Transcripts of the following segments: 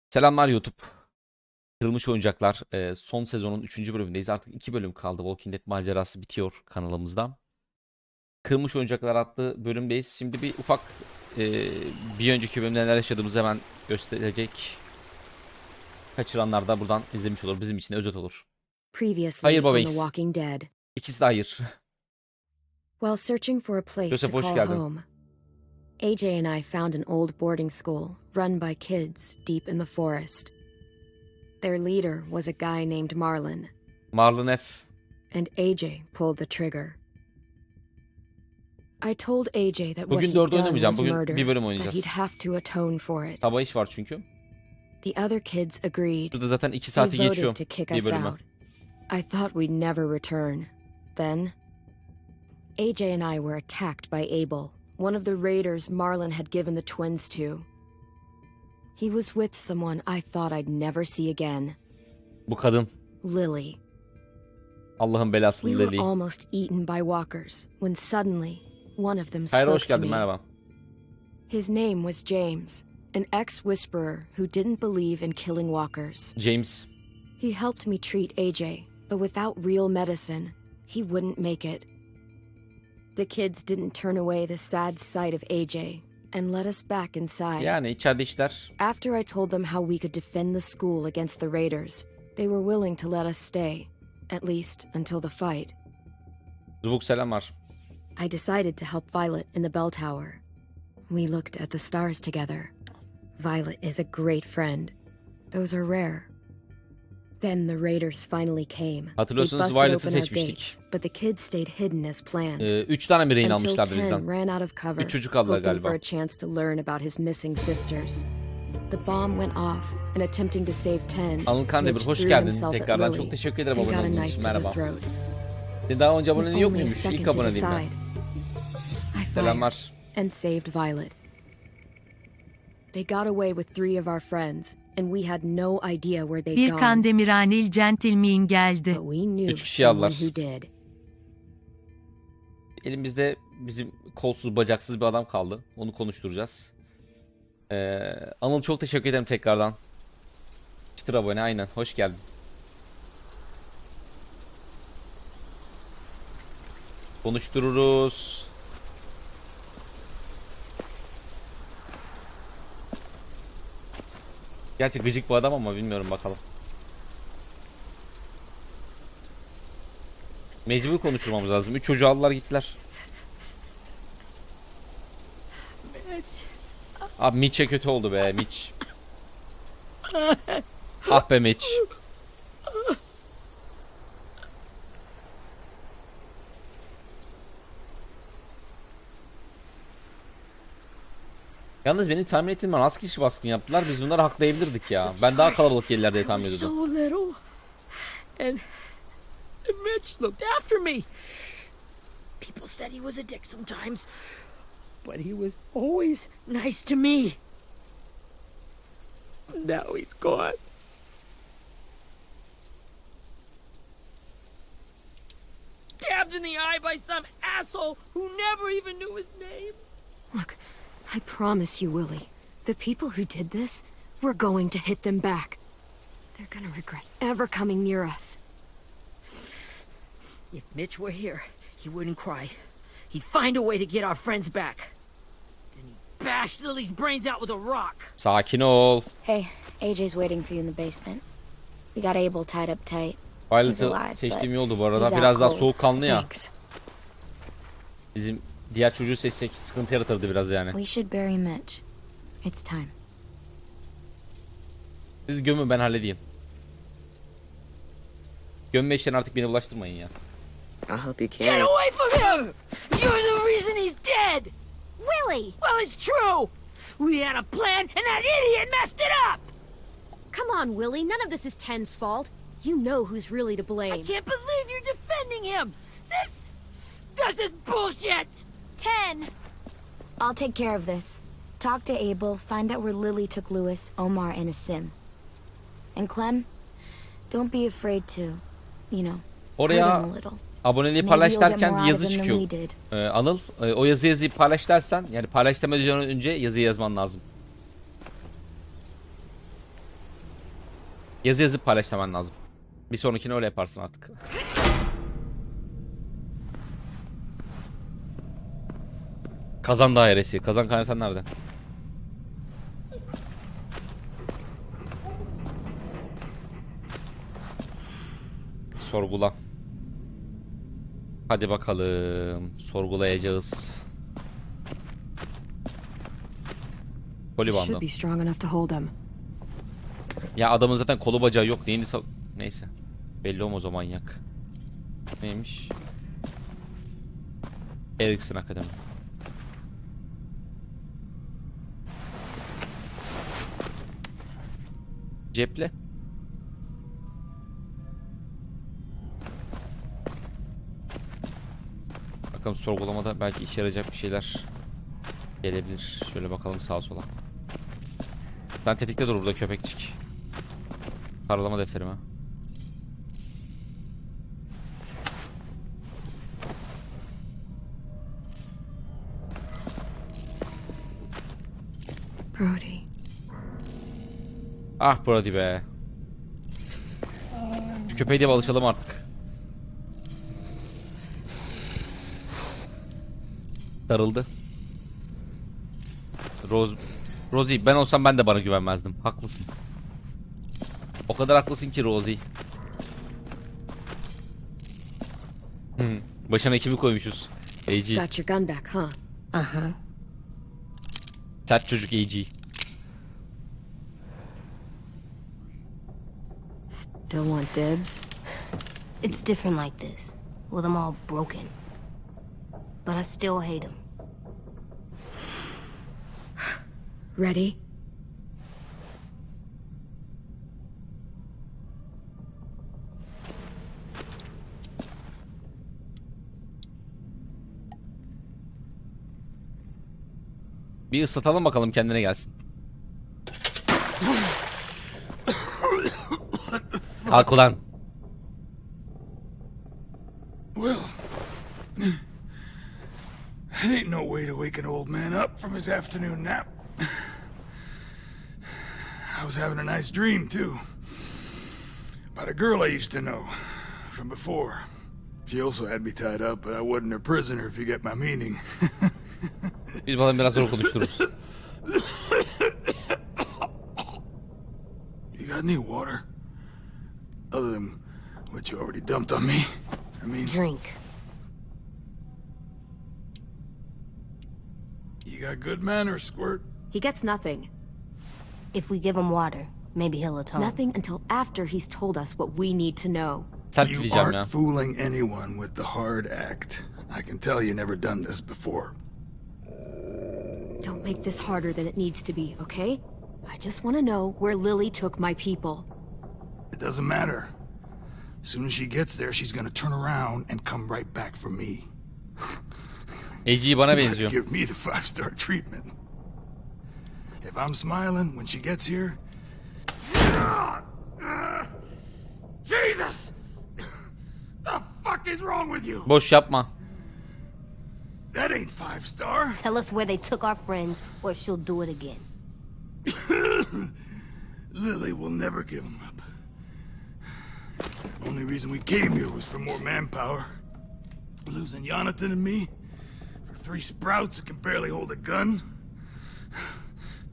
Selamlar YouTube. Kırılmış Oyuncaklar. Son sezonun 3. bölümündeyiz. Artık 2 bölüm kaldı. Walking Dead macerası bitiyor kanalımızda. Kırılmış Oyuncaklar adlı bölümdeyiz. Şimdi bir ufak bir önceki bölümde neler yaşadığımızı hemen gösterecek. Kaçıranlar da buradan izlemiş olur. Bizim için de özet olur. Hayır babayız. İkisi de hayır. While searching for a place Joseph, to hoş call geldin. home, AJ and I found an old boarding school run by kids deep in the forest. Their leader was a guy named Marlon, Marlon F. and AJ pulled the trigger. I told AJ that what Bugün he'd 4 done oynamayacağım. was Bugün murder, bir bölüm that he'd oynayacağız. have to atone for it. Sabah iş var çünkü. The other kids agreed. Burada zaten 2 They saati voted geçiyor to kick bir us bölüme. out. I thought we'd never return. Then, AJ and I were attacked by Abel, one of the raiders Marlon had given the twins to. He was with someone I thought I'd never see again. Bu kadın. Lily. Allah'ın belası We were Lily. almost eaten by walkers when suddenly one of them Hayır, hoş spoke to geldin, me. merhaba. His name was James, an ex-whisperer who didn't believe in killing walkers. James. He helped me treat AJ, but without real medicine, he wouldn't make it. The kids didn't turn away the sad sight of AJ and let us back inside. Yani içeride işler. After I told them how we could defend the school against the raiders, they were willing to let us stay, at least until the fight. Zubuk selam var. I decided to help Violet in the bell tower. We looked at the stars together. Violet is a great friend. Those are rare. Then the raiders finally came. They Hatırlıyorsunuz busted Violet'ı open our seçmiştik. gates, but the kids stayed hidden as planned. 3 tane mi rehin Until almışlardı 10 bizden? ran out of cover, 3 çocuk aldılar hoping for galiba. a chance to learn about his missing sisters. The bomb went off, and attempting to save 10, Anıl Kandemir, Mitch hoş threw geldin. himself at Tekrardan Lily çok teşekkür ederim and abone got a olduğun knife için. to the Merhaba. throat. Senin daha önce abonen With yok only a muymuş? second İlk to abone değil mi? decide, I fired Selamlar. and saved Violet. They got away with 3 of our friends, and we had no idea where they'd Bir gone. Kandemiranil gentleman geldi. But we knew 3 kişi someone aldılar. who did. Elimizde bizim kolsuz bacaksız bir adam kaldı. Onu konuşturacağız. Anıl çok teşekkür ederim tekrardan. Çıtır abone, aynen. Hoş geldin. Konuştururuz. Gerçi gıcık bu adam ama bilmiyorum, bakalım. Mecbur konuşturmamız lazım. 3 çocuğu aldılar gittiler. Abi Mitch'e kötü oldu be Mitch. Ah be Mitch. Yalnız benim tahmin ettiğim az kişi baskın yaptılar. Biz bunları haklayabilirdik ya. Ben daha kalabalık gelirler diye tahmin ediyordum. So little, and Mitch looked after me. People said he was a dick sometimes, but he was always nice to me. Now he's gone. Stabbed in the eye by some asshole who never even knew his name. Look, I promise you, Willie, the people who did this, we're going to hit them back. They're gonna regret ever coming near us. If Mitch were here, he wouldn't cry. He'd find a way to get our friends back. Then he'd bash Lily's brains out with a rock. Sakin ol. Hey, AJ's waiting for you in the basement. We got Abel tied up tight. Violet'ı seçtiğim iyi oldu bu arada. he's out Biraz daha cold. soğukkanlı ya. Thanks. Bizim diğer çocuğu seçsek sıkıntı yaratırdı biraz yani. We should bury Mitch. It's time. Siz gömün, ben halledeyim. Gömme işlerini artık beni bulaştırmayın ya. I'll help you Get carry. away from him! You're the reason he's dead! Willie! Well, it's true! We had a plan, and that idiot messed it up! Come on, Willie. None of this is Ten's fault. You know who's really to blame. I can't believe you're defending him! This is bullshit! 10! I'll take care of this. Talk to Abel, find out where Lily took Lewis, Omar, and Asim. And Clem, don't be afraid to, you know, hurt him Oraya a little. aboneliği Maybe paylaş you'll get derken more bir out of yazı him çıkıyor. than we did. Anıl, o yazıyı paylaş dersen, yani paylaş demeden önce yazıyı yazman lazım. Yazı yazıp paylaşman lazım. Bir sonrakini öyle yaparsın artık. Kazan dairesi. Kazan kaynatan nerede? Sorgula. Hadi bakalım. Sorgulayacağız. Koli Should bandı. be strong enough to hold him. Ya adamın zaten kolu bacağı yok. Neyini neyse. Belli olmaz o manyak. Neymiş? Erikson Akademi. Ceple. Bakalım sorgulamada belki işe yarayacak bir şeyler gelebilir. Şöyle bakalım sağa sola. Sen tetikte dur burada köpekçik. Karalama defterime. Brody. Ah Brody be. Şu köpeğe de alışalım artık. Darıldı. Rosie, ben olsam ben de bana güvenmezdim. Haklısın. O kadar haklısın ki Rosie. Başına ekibi koymuşuz. AG. Got your gun back, huh? Uh-huh. Sert çocuk AG. Still want dibs? It's different like this, with them all broken. But I still hate him. Ready? Bir ıslatalım bakalım kendine gelsin. Kalk ulan. Well, that ain't no way to wake an old man up from his afternoon nap. I was having a nice dream, too. About a girl I used to know from before. She also had me tied up, but I wasn't her prisoner, if you get my meaning. Biz bakalım biraz zor konuştururuz. You got any water? Other than what you already dumped on me? I mean... Drink. You got good manners, Squirt. He gets nothing. If we give him water, maybe he'll atone. Nothing until after he's told us what we need to know. Sert You diyeceğim aren't ya. fooling anyone with the hard act. I can tell you never done this before. Don't make this harder than it needs to be, okay? I just want to know where Lily took my people. It doesn't matter. As soon as she gets there, she's gonna turn around and come right back for me. AG bana You gotta benziyor. give me the 5-star treatment. If I'm smiling when she gets here... Jesus! The fuck is wrong with you? Boş yapma. That ain't 5-star. Tell us where they took our friends, or she'll do it again. Lily will never give him up. Only reason we came here was for more manpower. Losing Jonathan and me for 3 sprouts that can barely hold a gun.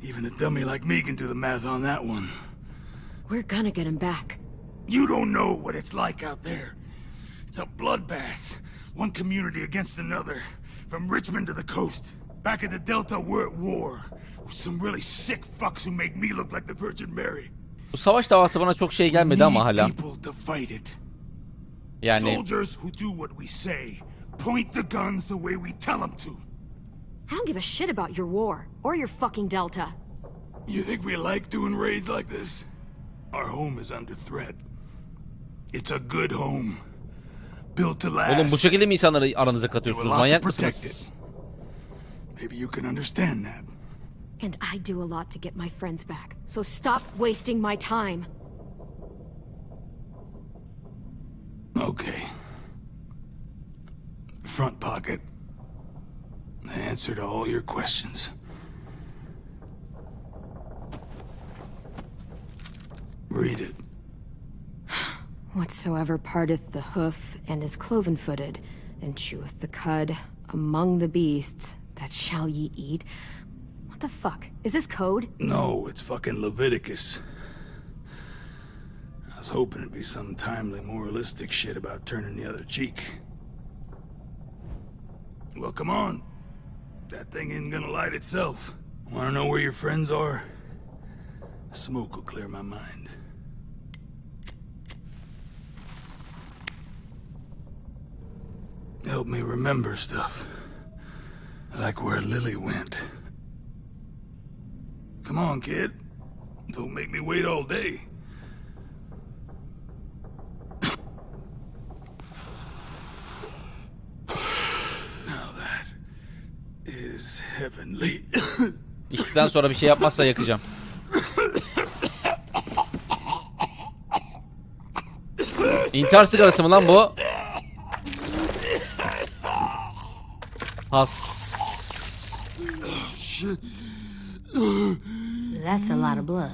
Even a dummy like me can do the math on that one. We're gonna get him back. You don't know what it's like out there. It's a bloodbath. One community against another. From Richmond to the coast. Back at the Delta, we're at war. With some really sick fucks who make me look like the Virgin Mary. Bu savaş davası bana çok şey gelmedi ama hala. People to fight it. Yani Soldiers who do what we say. Point the guns the way we tell them to. I don't give a shit about your war, or your fucking Delta. You think we like doing raids like this? Our home is under threat. It's a good home. Built to last. oğlum bu şekilde mi insanları aranıza Do a katıyorsunuz? lot Manyak to protect mısınız? it. Maybe you can understand that. And I do a lot to get my friends back, so stop wasting my time. Okay. Front pocket. The answer to all your questions. Read it. Whatsoever parteth the hoof and is cloven-footed, and cheweth the cud, among the beasts, that shall ye eat. What the fuck? Is this code? No, it's fucking Leviticus. I was hoping it'd be some timely moralistic shit about turning the other cheek. Well, come on. That thing ain't gonna light itself. Wanna know where your friends are? Smoke will clear my mind. Help me remember stuff. Like where Lily went. Come on, kid. Don't make me wait all day. Now that is heavenly. İçtikten sonra bir şey yapmazsa yakacağım. İntihar sigarası mı lan bu? Has. That's a lot of blood.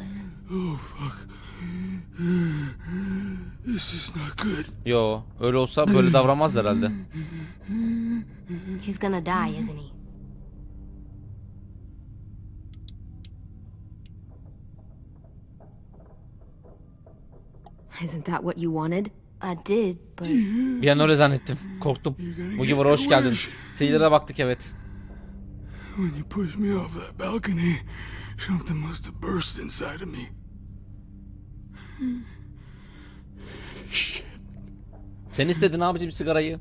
Oh, fuck. This is not good. Yo, öyle olsa böyle davranmaz herhalde. He's gonna die, isn't he? Isn't that what you wanted? I did, but Bir an öyle zannettim. Korktum. Mugiwara hoş geldin. Seyirlere baktık evet. When you pushed me off that balcony, something must have burst inside of me. Shit. Sen istedin abicim sigarayı.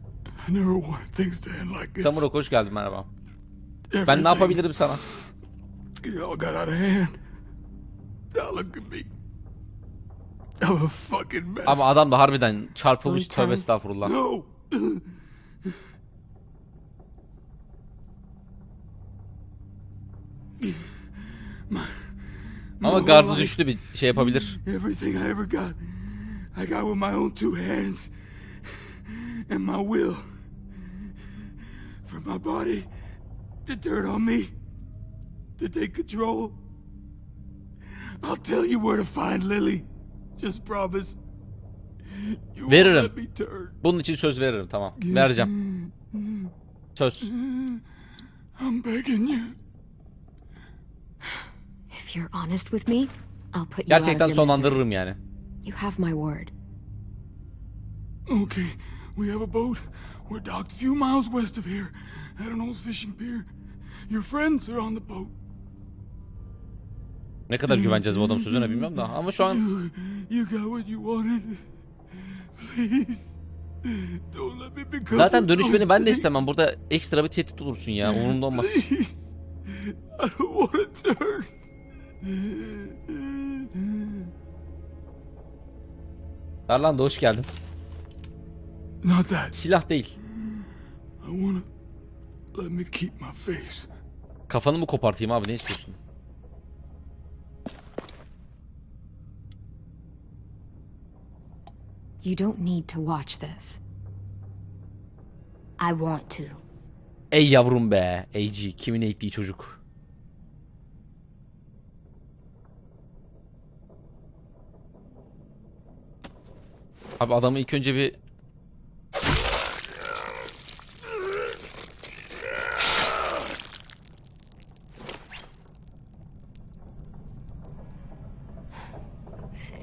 I never wanted things to end like this. Samurok hoş geldin, merhaba. Ben Everything, ne yapabilirim sana? it all got out of hand. Now look at me. I'm a fucking mess. Ama adam da harbiden çarpılmış, Lütfen. tövbe estağfurullah. No. Ama gardı düştü, bir şey yapabilir. Everything I ever got, I got with my own two hands and my will. From my body to turn on me, to take control. I'll tell you where to find Lily. Just promise. You won't Veririm. let me turn. Bunun için söz veririm, tamam. Vereceğim. Söz. I'm begging you. If you're honest with me, I'll put you Gerçekten out of your misery. sonlandırırım yani. You have my word. Okay, we have a boat. We're docked a few miles west of here, at an old fishing pier. Your friends are on the boat. Ne kadar güveneceğiz bu adam sözüne bilmiyorum da. Ama şu an You got what you wanted. Please. Don't let me become zaten dönüşmeni those ben de things. istemem. Burada ekstra bir tehdit olursun ya. Umurumda olmaz. Please. I don't want to turn. Darlan da hoş geldin. Not that. Silah değil. I wanna let me keep my face. Kafanı mı kopartayım abi, ne istiyorsun? You don't need to watch this. I want to. Ey yavrum be. AG. Kimin eğittiği çocuk. Abi adamı ilk önce bir...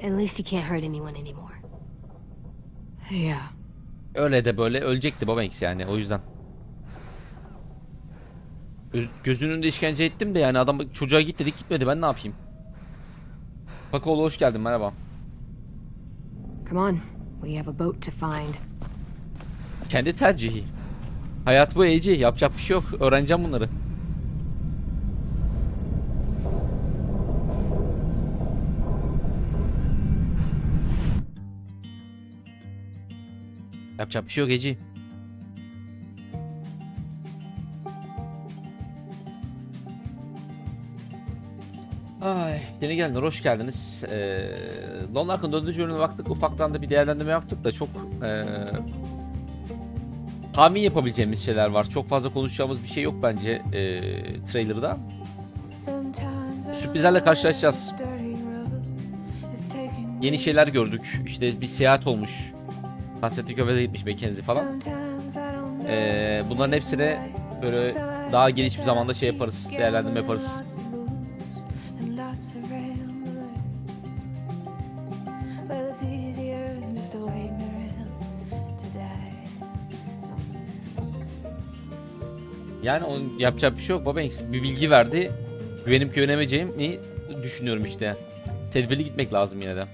At least he can't hurt anyone anymore. Yeah. Öyle de böyle ölecekti baba X yani, o yüzden. Gözünün önünde işkence ettim de yani adam çocuğa git dedik gitmedi, ben ne yapayım? Pakoğlu hoş geldin, merhaba. Come on. We have a boat to find. Kendi tercihi. Hayat bu AG, yapacak bir şey yok, öğreneceğim bunları. Yapacak bir şey yok Eci. Ay, yeni gelenler hoş geldiniz. Don Lark'ın 4. bölümüne baktık. Ufaktan da bir değerlendirme yaptık da çok tahmin yapabileceğimiz şeyler var. Çok fazla konuşacağımız bir şey yok bence trailer'da. Sürprizlerle karşılaşacağız. yeni şeyler gördük. İşte bir seyahat olmuş. Hasretli Köfe'de gitmiş Mackenzie falan. Bunların hepsine böyle daha geniş bir zamanda şey yaparız. Değerlendirme yaparız. Yani onun yapacak bir şey yok. Baba bir bilgi verdi. Güvenip güvenemeyeceğimi düşünüyorum işte. Tedbirli gitmek lazım yine de.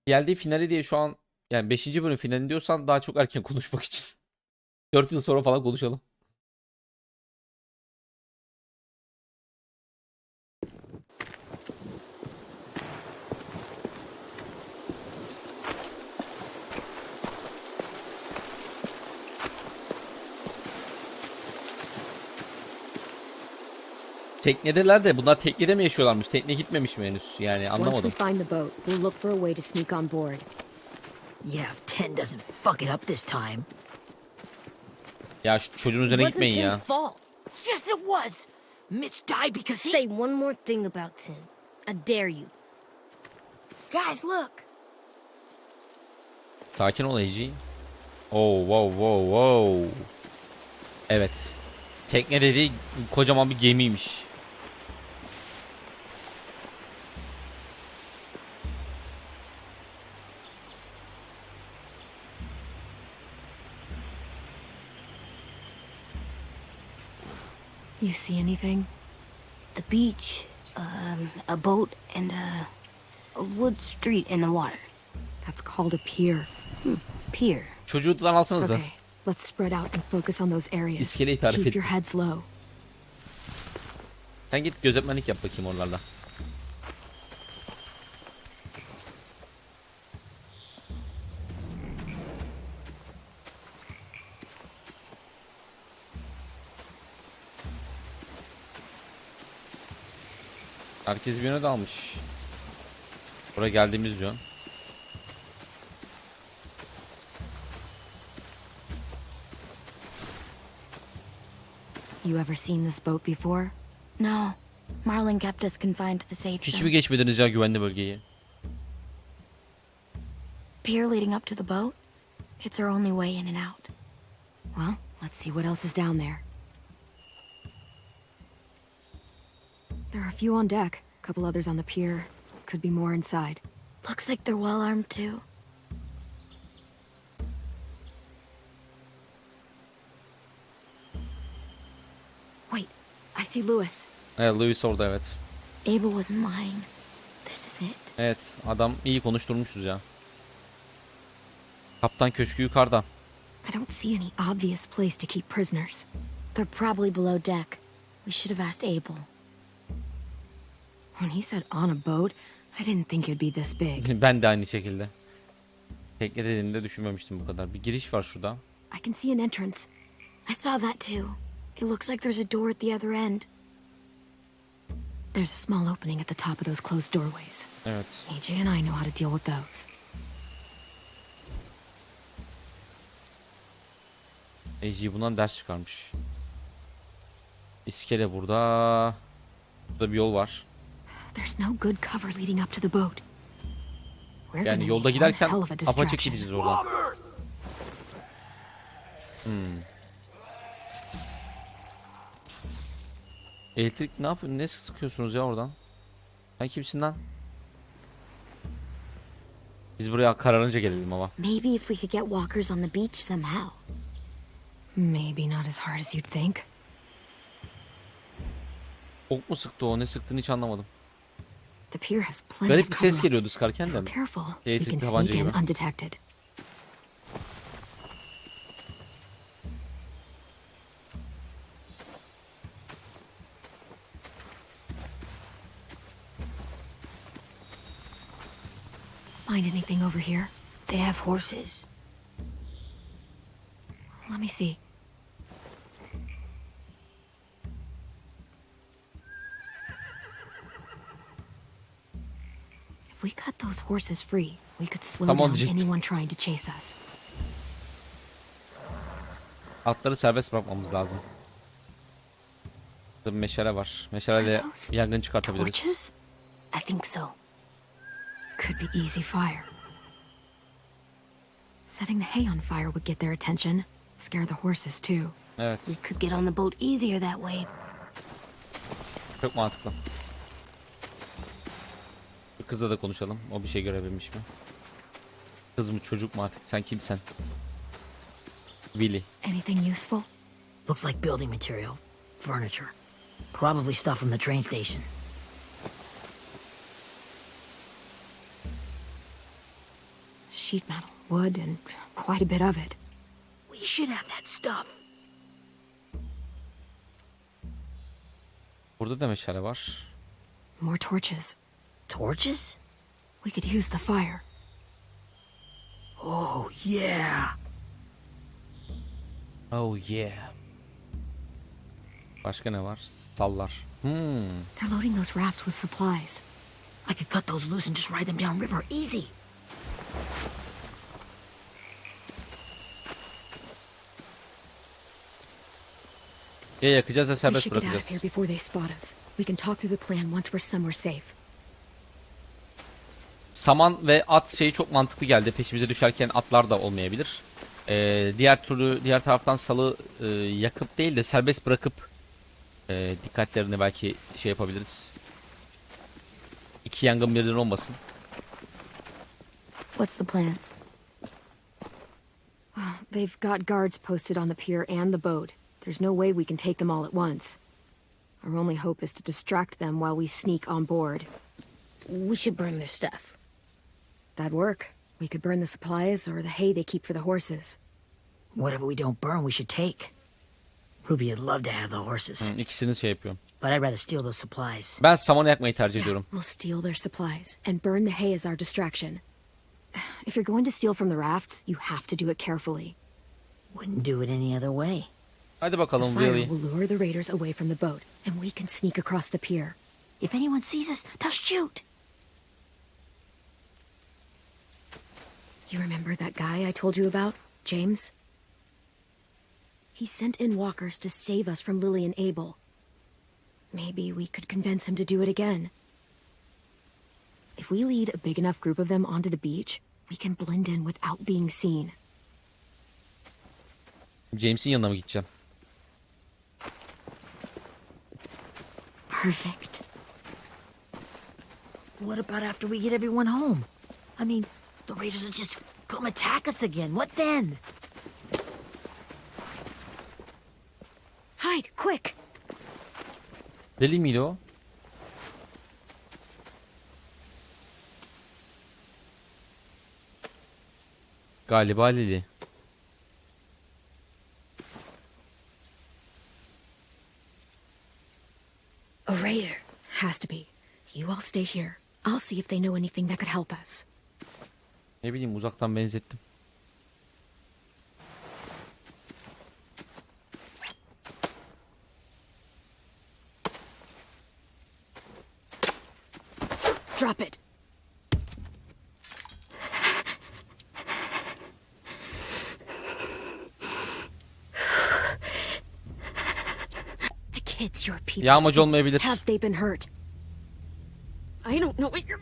Geldiği finali diye şu an yani 5. bölüm finali diyorsan daha çok erken konuşmak için. 4 yıl sonra falan konuşalım. Teknedeler de bunlar teknede mi yaşıyorlarmış? Tekne gitmemiş mi henüz? Yani Once we anlamadım. find the boat, we'll look for a way to sneak on board. Yeah, if 10 doesn't fuck it up this time. Ya şu çocuğun üzerine Wasn't gitmeyin Tim's ya. fault. Yes, it was. Mitch died because he... Say one more thing about Tim. I dare you. Guys, look. Sakin ol AJ. Oh wow wow wow. Evet. Tekne dediği kocaman bir gemiymiş. You see anything? The beach, a boat, and a wood street in the water. That's called a pier. Pier. Çocuğu alsanıza. Okay, let's spread out and focus on those areas. İskeleyi tarif Keep et. your heads low. Sen git gözetmenlik yap bakayım oralarda. Herkes bir yöne dalmış. Buraya geldiğimiz yön. You ever seen this boat before? No. Marlin kept us confined to the safe Hiç mi zone. geçmediniz ya güvenli bölgeyi? Pier leading up to the boat? It's our only way in and out. Well, let's see what else is down there. There are a few on deck, a couple others on the pier. Could be more inside. Looks like they're well armed too. Wait, I see Lewis. Evet, Lewis orada evet. Abel wasn't lying. This is it. Evet, adam iyi konuşturmuşuz ya. Kaptan köşkü yukarıda. I don't see any obvious place to keep prisoners. They're probably below deck. We should have asked Abel. When he said on a boat, I didn't think it'd be this big. Ben de aynı şekilde. Tekne dediğinde düşünmemiştim bu kadar. Bir giriş var şurada. I can see an entrance. I saw that too. It looks like there's a door at the other end. There's a small opening at the top of those closed doorways. Evet. AJ and I know how to deal with those. AJ bundan ders çıkarmış. İskele burada. Burada bir yol var. There's no good cover leading up to the boat. We're Yani gonna yolda need one giderken hell of a apaçık distraction. gideceğiz oradan. Elektrik ne yapıyor? Ne sıkıyorsunuz ya oradan? Sen kimsin lan? Biz buraya kararınca gelelim ama. Maybe if we could get walkers on the beach somehow. Maybe not as hard as you'd think. Ok mu sıktı o? Ne sıktığını hiç anlamadım. The pier has plenty Garip of bir cover ses up. geliyordu sıkarken If de. we're careful, we Elektrik can tabanca sneak in gibi. undetected. Find anything over here? They have horses. Let me see. If we cut those horses free, we could slow Tamam down diyecektim. anyone trying to chase us. Atları serbest bırakmamız lazım. Burada bir meşale var. Meşaleyle yangın çıkartabiliriz. Torches? I think so. Could be easy fire. Setting the hay on fire would get their attention. Scare the horses too. Evet. We could get on the boat easier that way. Çok mantıklı. Bir kızla da konuşalım. O bir şey görebilmiş mi? Kız mı çocuk mu artık? Sen kimsen? Willy. Anything useful? Looks like building material. Furniture. Probably stuff from the train station. Sheet metal, wood, and quite a bit of it. We should have that stuff. Burada da meşale var. More torches. Torches? We could use the fire. Oh, yeah. Oh yeah. Başka ne var? Sallar. They're loading those rafts with supplies. I could cut those loose and just ride them downriver. Easy. Ya yakacağız ya We serbest should get out of bırakacağız. here before they spot us. We can talk through the plan once we're somewhere safe. Saman ve at şeyi çok mantıklı geldi. Peşimize düşerken atlar da olmayabilir. Diğer taraftan salı yakıp değil de serbest bırakıp dikkatlerini belki şey yapabiliriz. İki yangın birden olmasın. What's the plan? They've got guards posted on the pier and the boat. There's no way we can take them all at once. Our only hope is to distract them while we sneak on board. We should burn their stuff. That'd work. We could burn the supplies or the hay they keep for the horses. Whatever we don't burn, we should take. Ruby'd love to have the horses. İkisini şey yapıyorum. But I'd rather steal those supplies. Ben samanı yakmayı tercih ediyorum. We'll steal their supplies and burn the hay as our distraction. If you're going to steal from the rafts, you have to do it carefully. Wouldn't do it any other way. Hadi The bakalım fire Willy. will lure the raiders away from the boat, and we can sneak across the pier. If anyone sees us, they'll shoot. You remember that guy I told you about, James? He sent in walkers to save us from Lily and Abel. Maybe we could convince him to do it again. If we lead a big enough group of them onto the beach, we can blend in without being seen. James'in yanına mı gideceğim? Perfect. What about after we get everyone home? I mean, the raiders will just come attack us again. What then? Hide, quick! Lily miydi o? Galiba Lily. A raider. Has to be. You all stay here. I'll see if they know anything that could help us. Ne bileyim uzaktan benzettim. Drop it. The kids your people Yağmacı stole, olmayabilir. have they been hurt? I don't know what you're...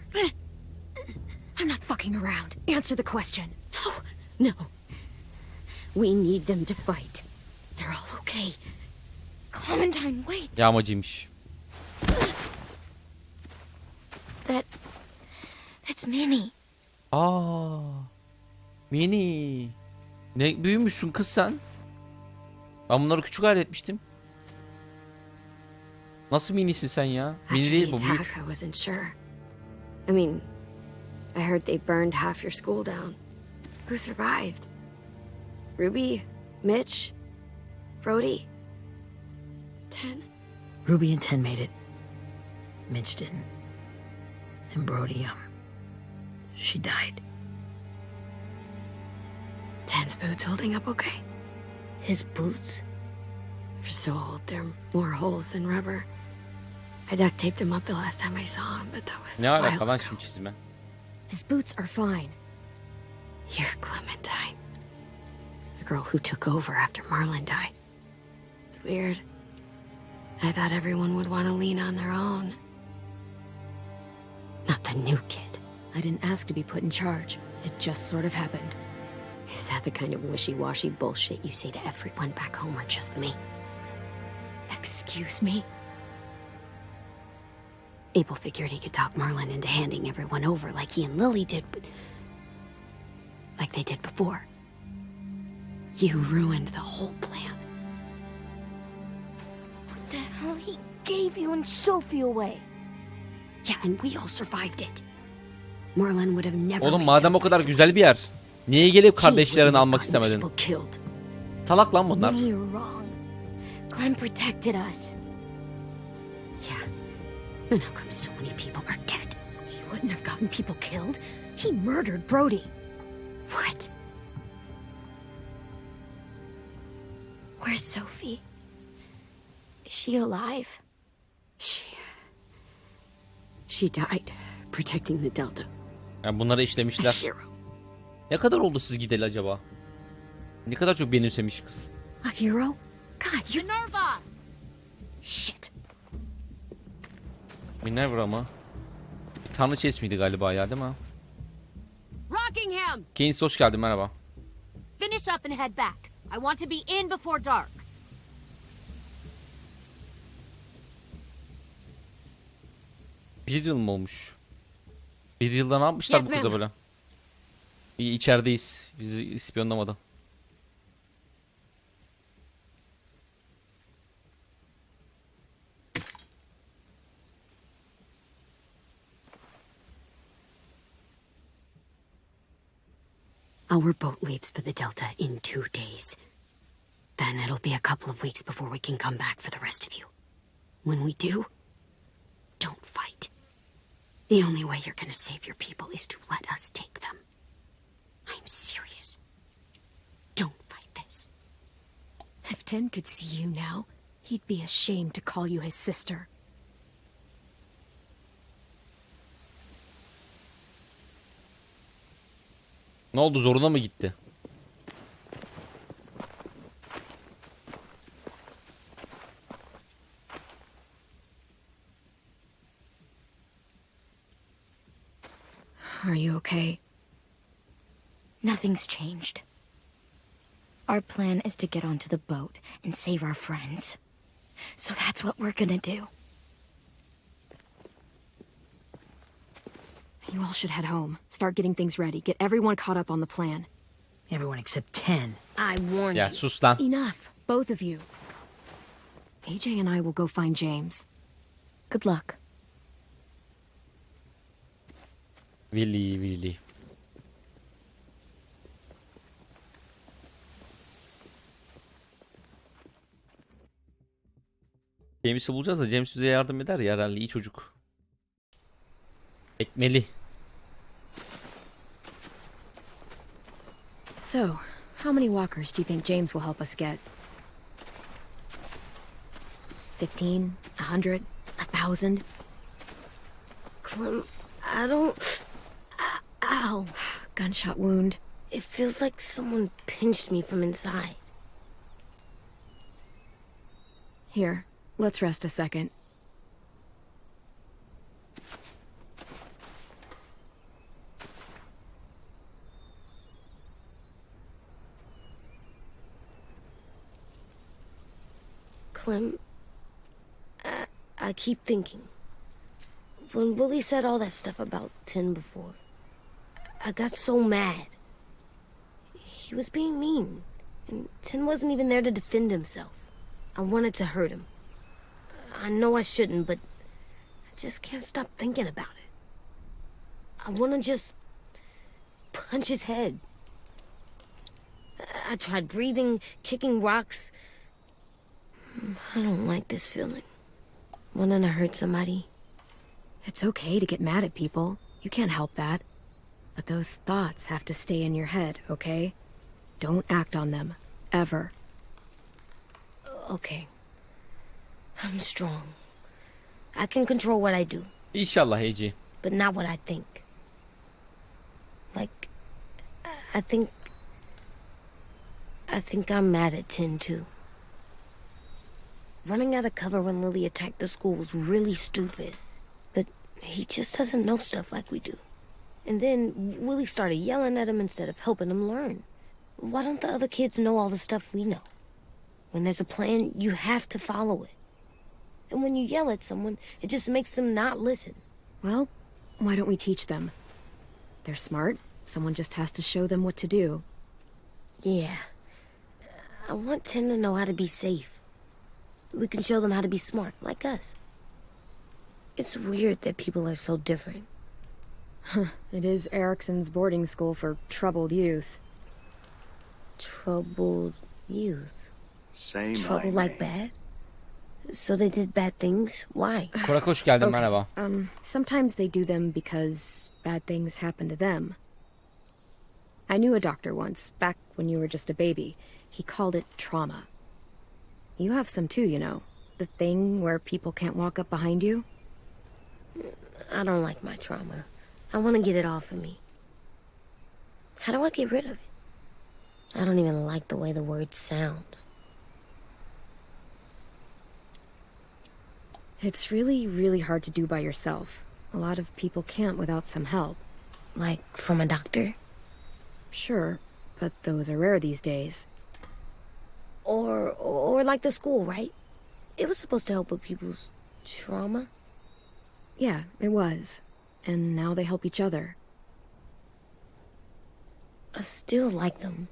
I'm not fucking around. Answer the question. No. We need them to fight. They're all okay. Clementine, wait. Yağmacıymış. That's Minnie. Aa. Mini. Ne büyümüşsün kız sen? Ben bunları küçük halletmiştim. Nasıl minisin sen ya? Mini After değil the bu attack, büyük. I wasn't sure. I mean, I heard they burned half your school down. Who survived? Ruby? Mitch? Brody? 10? Ruby and 10 made it. Mitch didn't. And Brody, she died. 10's boots holding up okay? His boots? They're so old, they're more holes than rubber. I duct taped him up the last time I saw him, but that was Ne a alaka while lan ago. şimdi çizime? His boots are fine. You're Clementine. The girl who took over after Marlon died. It's weird. I thought everyone would want to lean on their own. Not the new kid. I didn't ask to be put in charge. It just sort of happened. Is that the kind of wishy-washy bullshit you say to everyone back home or just me? Excuse me? Abel figured he could talk Marlon into handing everyone over like he and Lily did, but... like they did before. You ruined the whole plan. What the hell? He gave you and Sophie away. Yeah, and we all survived it. Marlon would have never Oğlum made madem them o kadar like güzel bir yer, niye gelip He kardeşlerini wouldn't have almak gotten istemedin? people killed. Salak lan bunlar. Minnie, you're wrong. Clem protected us. Yeah. And how come so many people are dead? He wouldn't have gotten people killed. He murdered Brody. What? Where's Sophie? Is she alive? She died protecting the Delta. Yani bunları A işlemişler. hero. Ne kadar oldu siz gideli acaba? Ne kadar çok benimsemiş kız. A hero? God, you... Minerva! Shit. Minerva mı? Tanrı Chase miydi galiba ya, değil mi? Rockingham! Keynes hoş geldin, merhaba. Finish up and head back. I want to be in before dark. Bir yıl mı olmuş? Bir yılda ne yapmışlar Yes, bu kıza ma'am. böyle? İyi, içerideyiz. Bizi ispiyonlamadı. Our boat leaves for the Delta in 2 days. Then it'll be a couple of weeks before we can come back for the rest of you. When we do, don't fight. The only way you're gonna save your people is to let us take them. I'm serious. Don't fight this. If Tin could see you now, he'd be ashamed to call you his sister. Ne oldu, zoruna mı gitti? Are you okay? Nothing's changed. Our plan is to get onto the boat and save our friends. So that's what we're gonna do. You all should head home. Start getting things ready. Get everyone caught up on the plan. Everyone except 10. I warned Ya you. sus lan. Enough, both of you. AJ and I will go find James. Good luck. Willy. James'i bulacağız da James bize yardım eder ya herhalde, iyi çocuk. Ekmeli. So, how many walkers do you think James will help us get? 15? 100? 1,000? Clem, I don't... Ow. Gunshot wound. It feels like someone pinched me from inside. Here, let's rest a second. Clem, I keep thinking. When Willie said all that stuff about Tin before, I got so mad. He was being mean, and Tin wasn't even there to defend himself. I wanted to hurt him. I know I shouldn't, but I just can't stop thinking about it. I want to just punch his head. I tried breathing, kicking rocks. I don't like this feeling. Wanting to hurt somebody. It's okay to get mad at people. You can't help that. But those thoughts have to stay in your head, okay? Don't act on them. Ever. Okay. I'm strong. I can control what I do, İnşallah Ece. but not what I think. Like, I think I'm mad at Tin, too. Running out of cover when Lily attacked the school was really stupid. But he just doesn't know stuff like we do. And then Willie started yelling at him instead of helping him learn. Why don't the other kids know all the stuff we know? When there's a plan, you have to follow it. And when you yell at someone, it just makes them not listen. Well, why don't we teach them? They're smart. Someone just has to show them what to do. Yeah. I want Tim to know how to be safe. We can show them how to be smart, like us. It's weird that people are so different. It is Erickson's boarding school for troubled youth. Troubled youth? Say my Trouble like bad? So they did bad things? Why? Korak hoş geldin, merhaba. Sometimes they do them because bad things happen to them. I knew a doctor once, back when you were just a baby. He called it trauma. You have some too, you know. The thing where people can't walk up behind you. I don't like my trauma. I want to get it off of me. How do I get rid of it? I don't even like the way the word sounds. It's really, really hard to do by yourself. A lot of people can't without some help. Like from a doctor? Sure, but those are rare these days. Or like the school, right? It was supposed to help with people's trauma. Yeah, it was. And now they help each other. I still like them.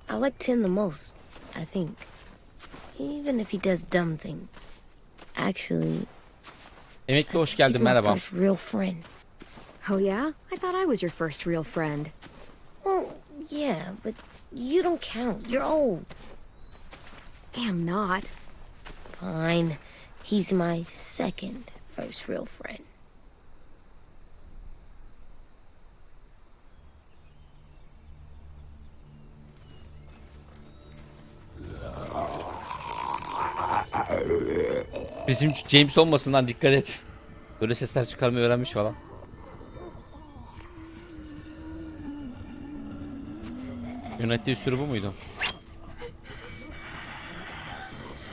I like Tim the most, I think. Even if he does dumb things. Actually, Emekli hoş he's geldin, my merhaba. first real friend. Oh yeah? I thought I was your first real friend. Well, yeah, but you don't count. You're old. Damn not. Fine. He's my second first real friend. Bizim James olmasından dikkat et. Böyle sesler çıkarmayı öğrenmiş falan. Yönettiği sürü bu muydu?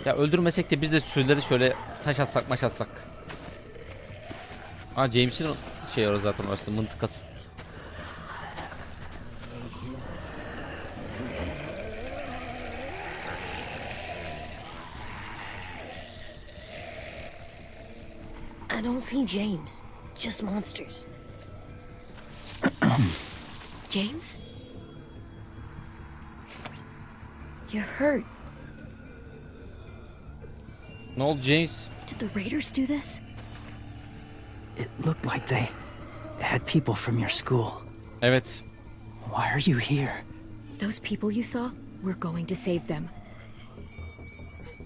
Ya öldürmesek de biz de sürüleri şöyle taş atsak maş atsak. Ha, James'in şey orası zaten, orası mıntıkası. I don't see James. Just monsters. James? You're hurt. Ne oldu James? Did the Raiders do this? It looked like they had people from your school. Evet. Why are you here? Those people you saw, we're going to save them.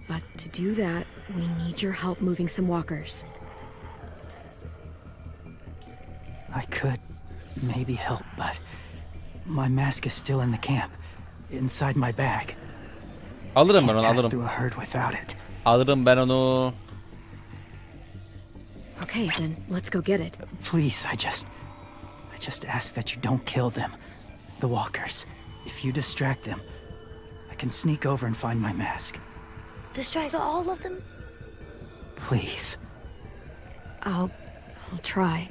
But to do that, we need your help moving some walkers. I could maybe help, but my mask is still in the camp, inside my bag. Alırım ben Can't onu, pass alırım. through a herd without it. Alırım ben onu. Okay, then let's go get it. Please, I just ask that you don't kill them, the walkers. If you distract them, I can sneak over and find my mask. Distract all of them? Please. I'll try.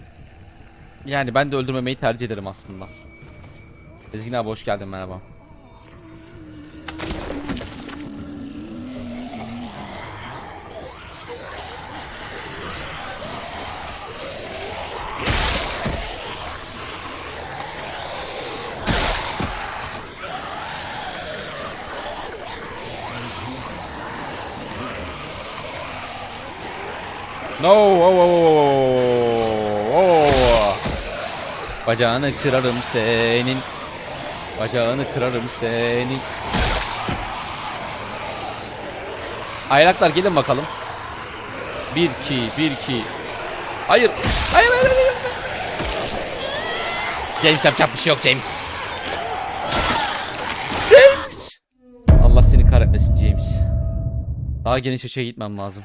Yani ben de öldürmemeyi tercih ederim aslında. Ezgin abi hoş geldin, merhaba. No, Bacağını kırarım senin. Bacağını kırarım senin. Aylaklar gelin bakalım. 1 2 1 2. Hayır. Hayır. James, yapacak bir şey yok James. James. Allah seni kahretmesin James. Daha geniş açıya gitmem lazım.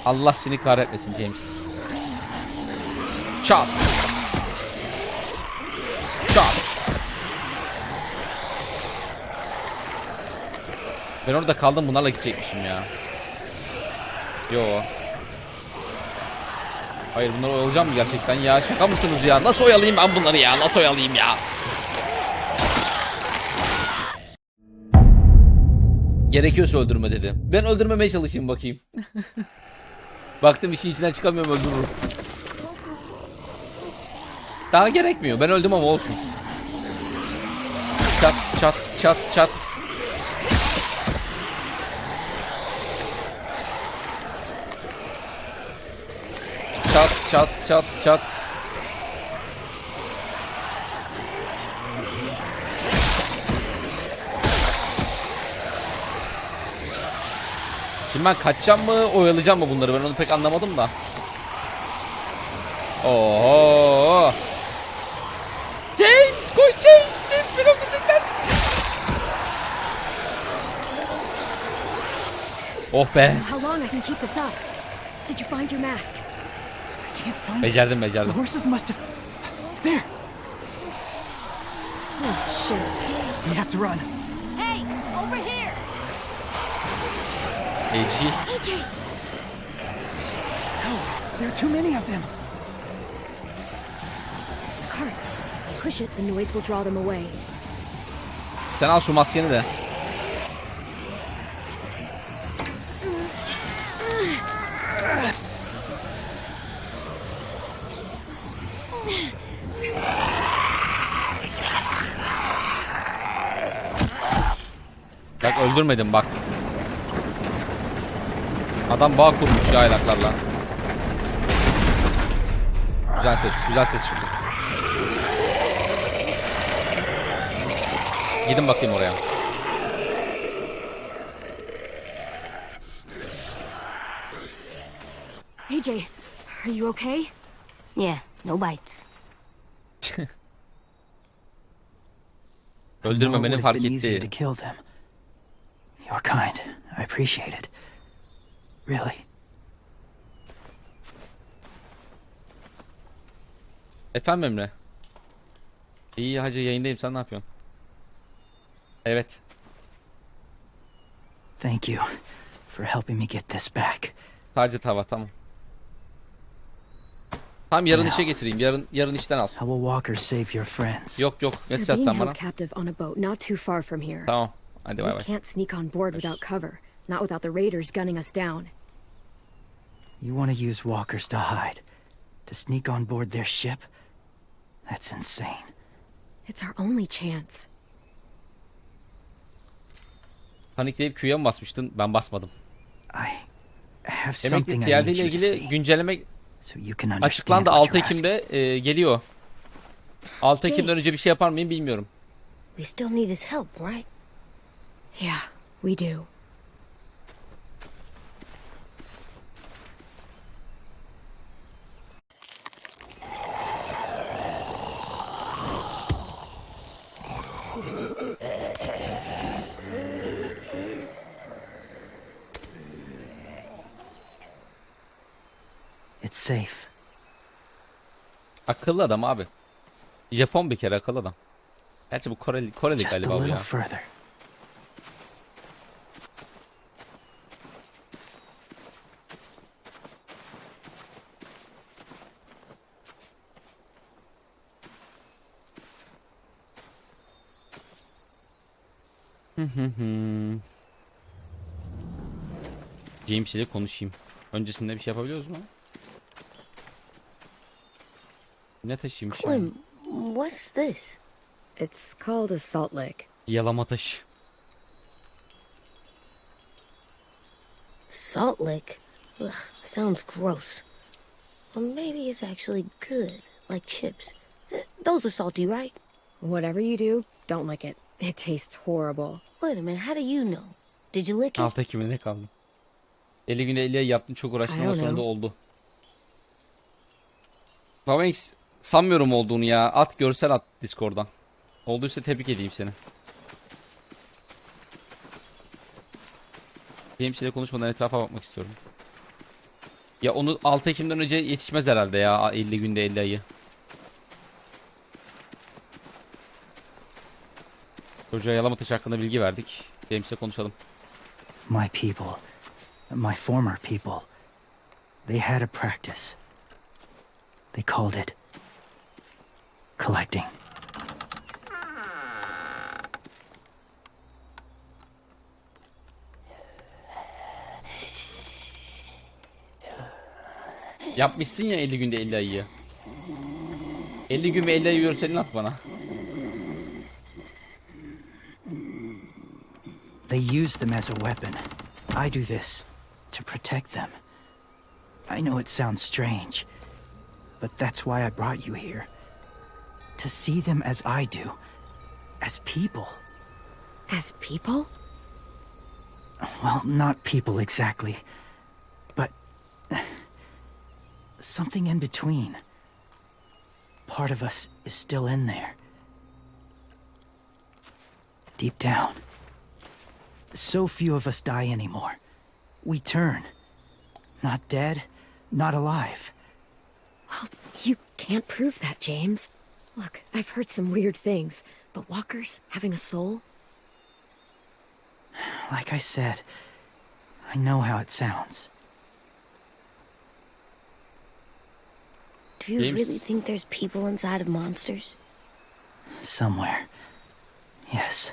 Allah seni kahretmesin James. Çat. Çat. Ben orada kaldım, bunlarla gidecekmişim ya. Yo. Hayır, bunları oyalayacağım mı gerçekten ya? Şaka mısınız ya? Nasıl oyalayayım ben bunları ya? Nasıl oyalayayım ya? Gerekiyorsa öldürme dedi. Ben öldürmemeye çalışayım bakayım. Baktım işin içinden çıkamıyorum, öldürürüm. Daha gerekmiyor. Ben öldüm ama olsun. Çat çat çat çat. Çat çat çat çat. Şimdi ben kaçacağım mı, oyalayacağım mı bunları? Ben onu pek anlamadım da. Oho. James, koş James. James beni öldürecekler. Oh be. How long I can keep this up? Did you find your mask? I can't find it. Becerdim. The horses must have... There! Oh, shit. We have to run. Hey, over here! AG. AJ! No, there are too many of them. Cart. Push it, the noise will draw them away. Sen al şu maskeni de. Bak öldürmedim bak. Adam bağ kurmuş ya aylaklarla. Güzel ses, güzel ses çıktı. Gidin bakayım oraya. AJ, are you okay? Yeah, no bites. Öldürmemeni It fark would have been easier to etti. kill them. You're kind. I appreciate it. Really. Efendim Emre? İyi hacı, yayındayım, sen ne yapıyorsun? Evet. Thank you for helping me get this back. Sadece tava, tamam. Tamam, yarın işe getireyim. Yarın işten al. How will walkers save your friends? Yok yok. They're Mesaj being atsan bana. held captive on a boat not too far from here. Tamam. Hadi bay We bay. can't sneak on board without cover, not without the raiders gunning us down. You want to use walkers to hide? To sneak on board their ship? That's insane. It's our only chance. Panikleyip Q'ya mı basmıştın? Ben basmadım. I have Demek ki something I TLD need ile you to ilgili see. güncelleme So you can understand açıklandı. what 6 you're asking. Ekim'de geliyor. 6 Ekim'den önce bir şey yapar mıyım bilmiyorum. We still need his help, right? Yeah, we do. It's safe. Akıllı adam abi. Japon bir kere akıllı adam. Gerçi bu Koreli Just a galiba bu little ya. further. James ile konuşayım. Öncesinde bir şey yapabiliyoruz mu? Ne taşıymış yani? Clem, what's this? It's called a salt lick. Yalama taşı. Salt lick? Ugh, sounds gross. Or maybe it's actually good, like chips. Those are salty, right? Whatever you do, don't lick it. It tastes horrible. Wait a minute, how do you know? Did you lick it? 6 Ekim'e ne kaldı? 50 günde 50'ye yaptım, çok uğraştım I ama don't sonunda know. oldu. Babanx, sanmıyorum olduğunu ya. At, görsel at Discord'dan. Olduysa tebrik edeyim seni. James ile konuşmadan etrafa bakmak istiyorum. Ya onu 6 Ekim'den önce yetişmez herhalde ya, 50 günde 50 ayı. Çocuğa yalama taşı hakkında bilgi verdik. James'le konuşalım. My people, my former people, They had a practice. They called it collecting. Yapmışsın ya 50 günde 50 ayıyı. 50 gün ve 50 ayı görselini at bana. They use them as a weapon. I do this to protect them. I know it sounds strange, but that's why I brought you here. To see them as I do. As people. As people? Well, not people exactly, but something in between. Part of us is still in there. Deep down. So few of us die anymore. We turn. Not dead, not alive. Well, you can't prove that, James. Look, I've heard some weird things, but walkers having a soul? Like I said, I know how it sounds. Do you James. really think there's people inside of monsters? Somewhere. Yes.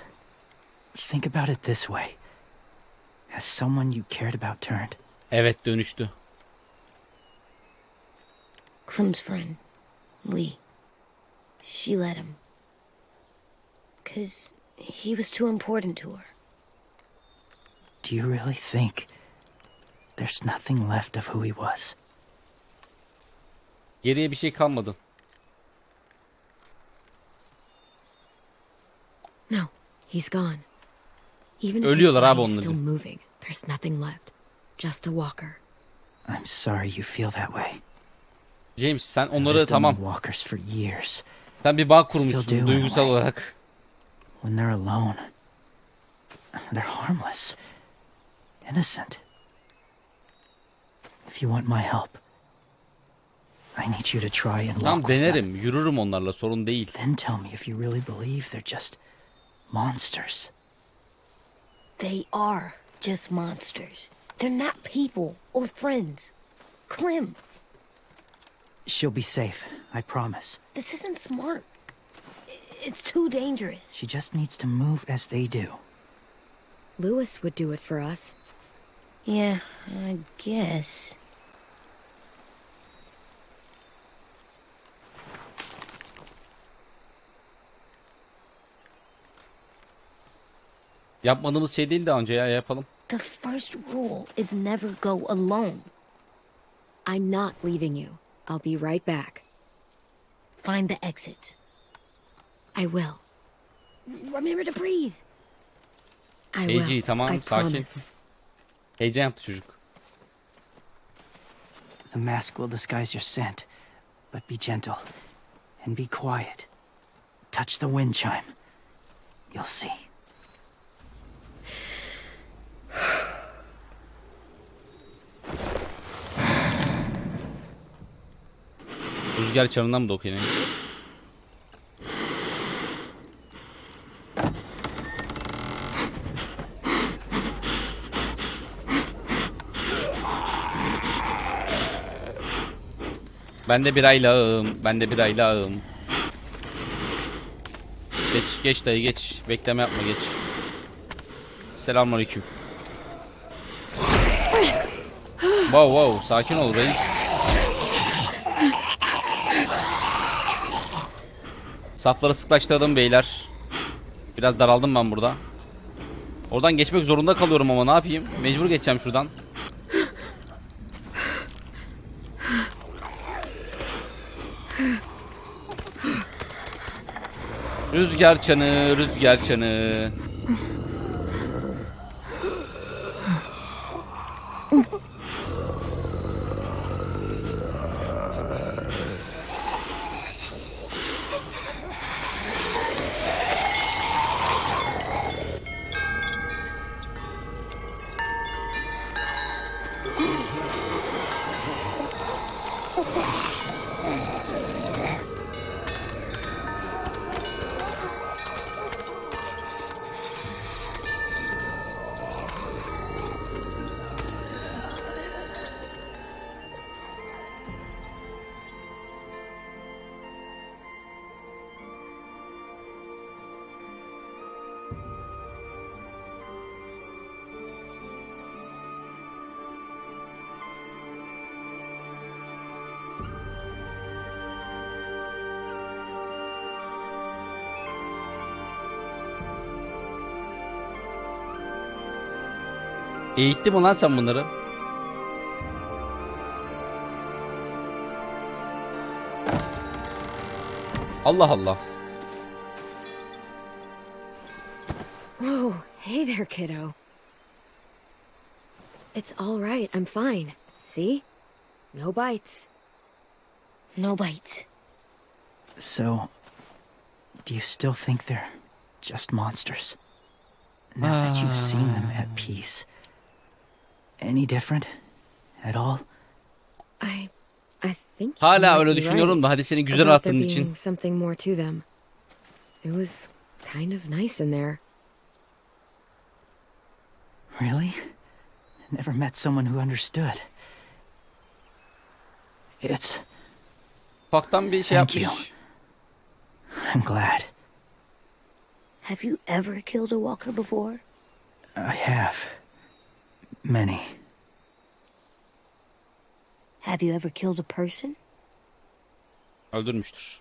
Think about it this way. Has someone you cared about turned? Evet, dönüştü. Clem's friend, Lee. She let him. 'Cause he was too important to her. Do you really think there's nothing left of who he was? Geriye bir şey kalmadı. No, he's gone. Even if his Ölüyorlar abi body's onlar. still moving, there's nothing left. Just a walker. I'm sorry you feel that way. James, sen I've onları lived tamam. among walkers for years. Sen bir bağ Still do kurmuşsun in a duygusal way. olarak. When they're alone, they're harmless, innocent. If you want my help, I need you to try and walk Tamam, with them. denerim. Yürürüm onlarla, sorun değil. Then tell me if you really believe they're just monsters. They are just monsters. They're not people or friends. Clem, She'll be safe, I promise. this isn't smart. It's too dangerous. She just needs to move as they do. Lewis would do it for us. Yeah, I guess. Yapmadığımız şey değil daha önce ya, yapalım. The first rule is never go alone. I'm not leaving you. I'll be right back. Find the exits. I will. Remember to breathe. I will. Eci, tamam, I sakin. promise. Heyecan yaptı çocuk. The mask will disguise your scent, but be gentle and be quiet. Touch the wind chime. You'll see. Rüzgar çarından mı dokuyor? Ben de bir aylağım. Ben de bir aylağım. Geç, geç dayı geç. Bekleme yapma, geç. Selamünaleyküm. Wow, sakin ol reis. Safları sıklaştırdım beyler. Biraz daraldım ben burada. Oradan geçmek zorunda kalıyorum ama ne yapayım? Mecbur geçeceğim şuradan. Rüzgar çanı, rüzgar çanı. Eğittin mi lan sen bunları? Allah Allah. Whoa, hey there, kiddo. It's all right, I'm fine. See? No bites. No bites. So, do you still think they're just monsters? Now that you've seen them at peace. Any different? At all? I think you Hala might öyle be düşünüyorum right da hadi senin güzel about there hatırın için. being something more to them. It was kind of nice in there. Really? Never met someone who understood. It's... Ufaktan bir şey Thank you. yapmış. I'm glad. Have you ever killed a walker before? I have. Many. Have you ever killed a person? Öldürmüştür.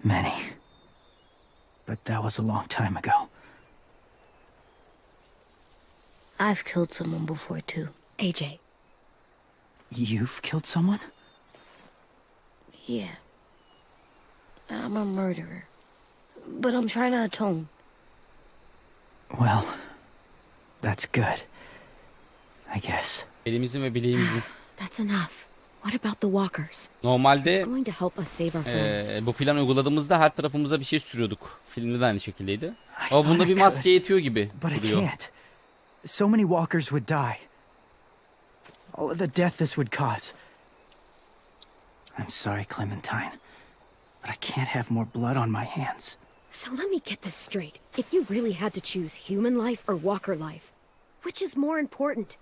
Many. But that was a long time ago. I've killed someone before too. AJ. You've killed someone? Yeah. I'm a murderer. But I'm trying to atone. Well, that's good. I guess. Elimizin ve bileğimizin. That's enough. What about the walkers? Normalde They're going to help us save our friends. bu plan uyguladığımızda her tarafımıza bir şey sürüyorduk. Filmde de aynı şekildeydi. Ama bunda bir maske yetiyor gibi But I duruyor. can't. So many walkers would die. All of the death this would cause. I'm sorry, Clementine. But I can't have more blood on my hands. So let me get this straight. If you really had to choose human life or walker life, which is more important?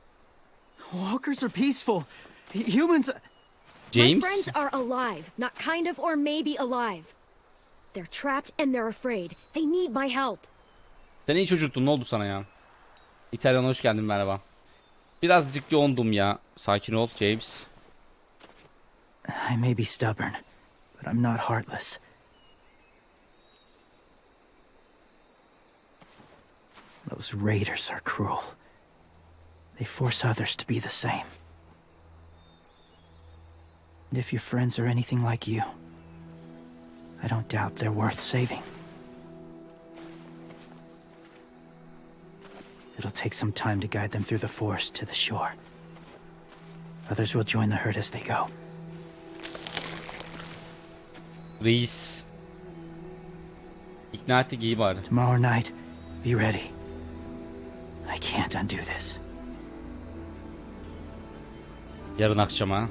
Walkers are peaceful. Humans... James? My friends are alive, not kind of or maybe alive. They're trapped and they're afraid. They need my help. Sen iyi çocuktun, ne oldu sana ya? İtalyan hoş geldin, merhaba. Birazcık yoğundum ya. Sakin ol James. I may be stubborn, but I'm not heartless. Those raiders are cruel. They force others to be the same. And if your friends are anything like you, I don't doubt they're worth saving. It'll take some time to guide them through the forest to the shore. Others will join the herd as they go. Reis. İkna ettik, iyi bari. Tomorrow night, be ready. I can't undo this. Yarın akşama.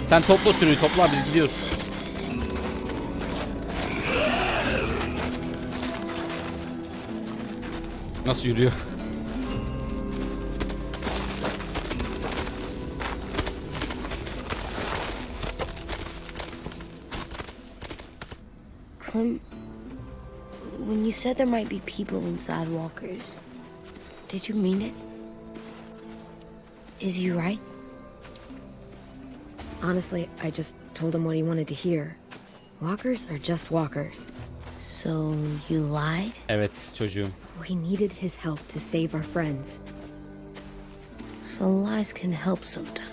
Sen topla sürüyü, topla, biz gidiyoruz. Nasıl yürüyor? Clem, when you said there might be people inside walkers, did you mean it? Is he right? Honestly, I just told him what he wanted to hear. Walkers are just walkers. So you lied? Evet çocuğum. We needed his help to save our friends. So lies can help sometimes.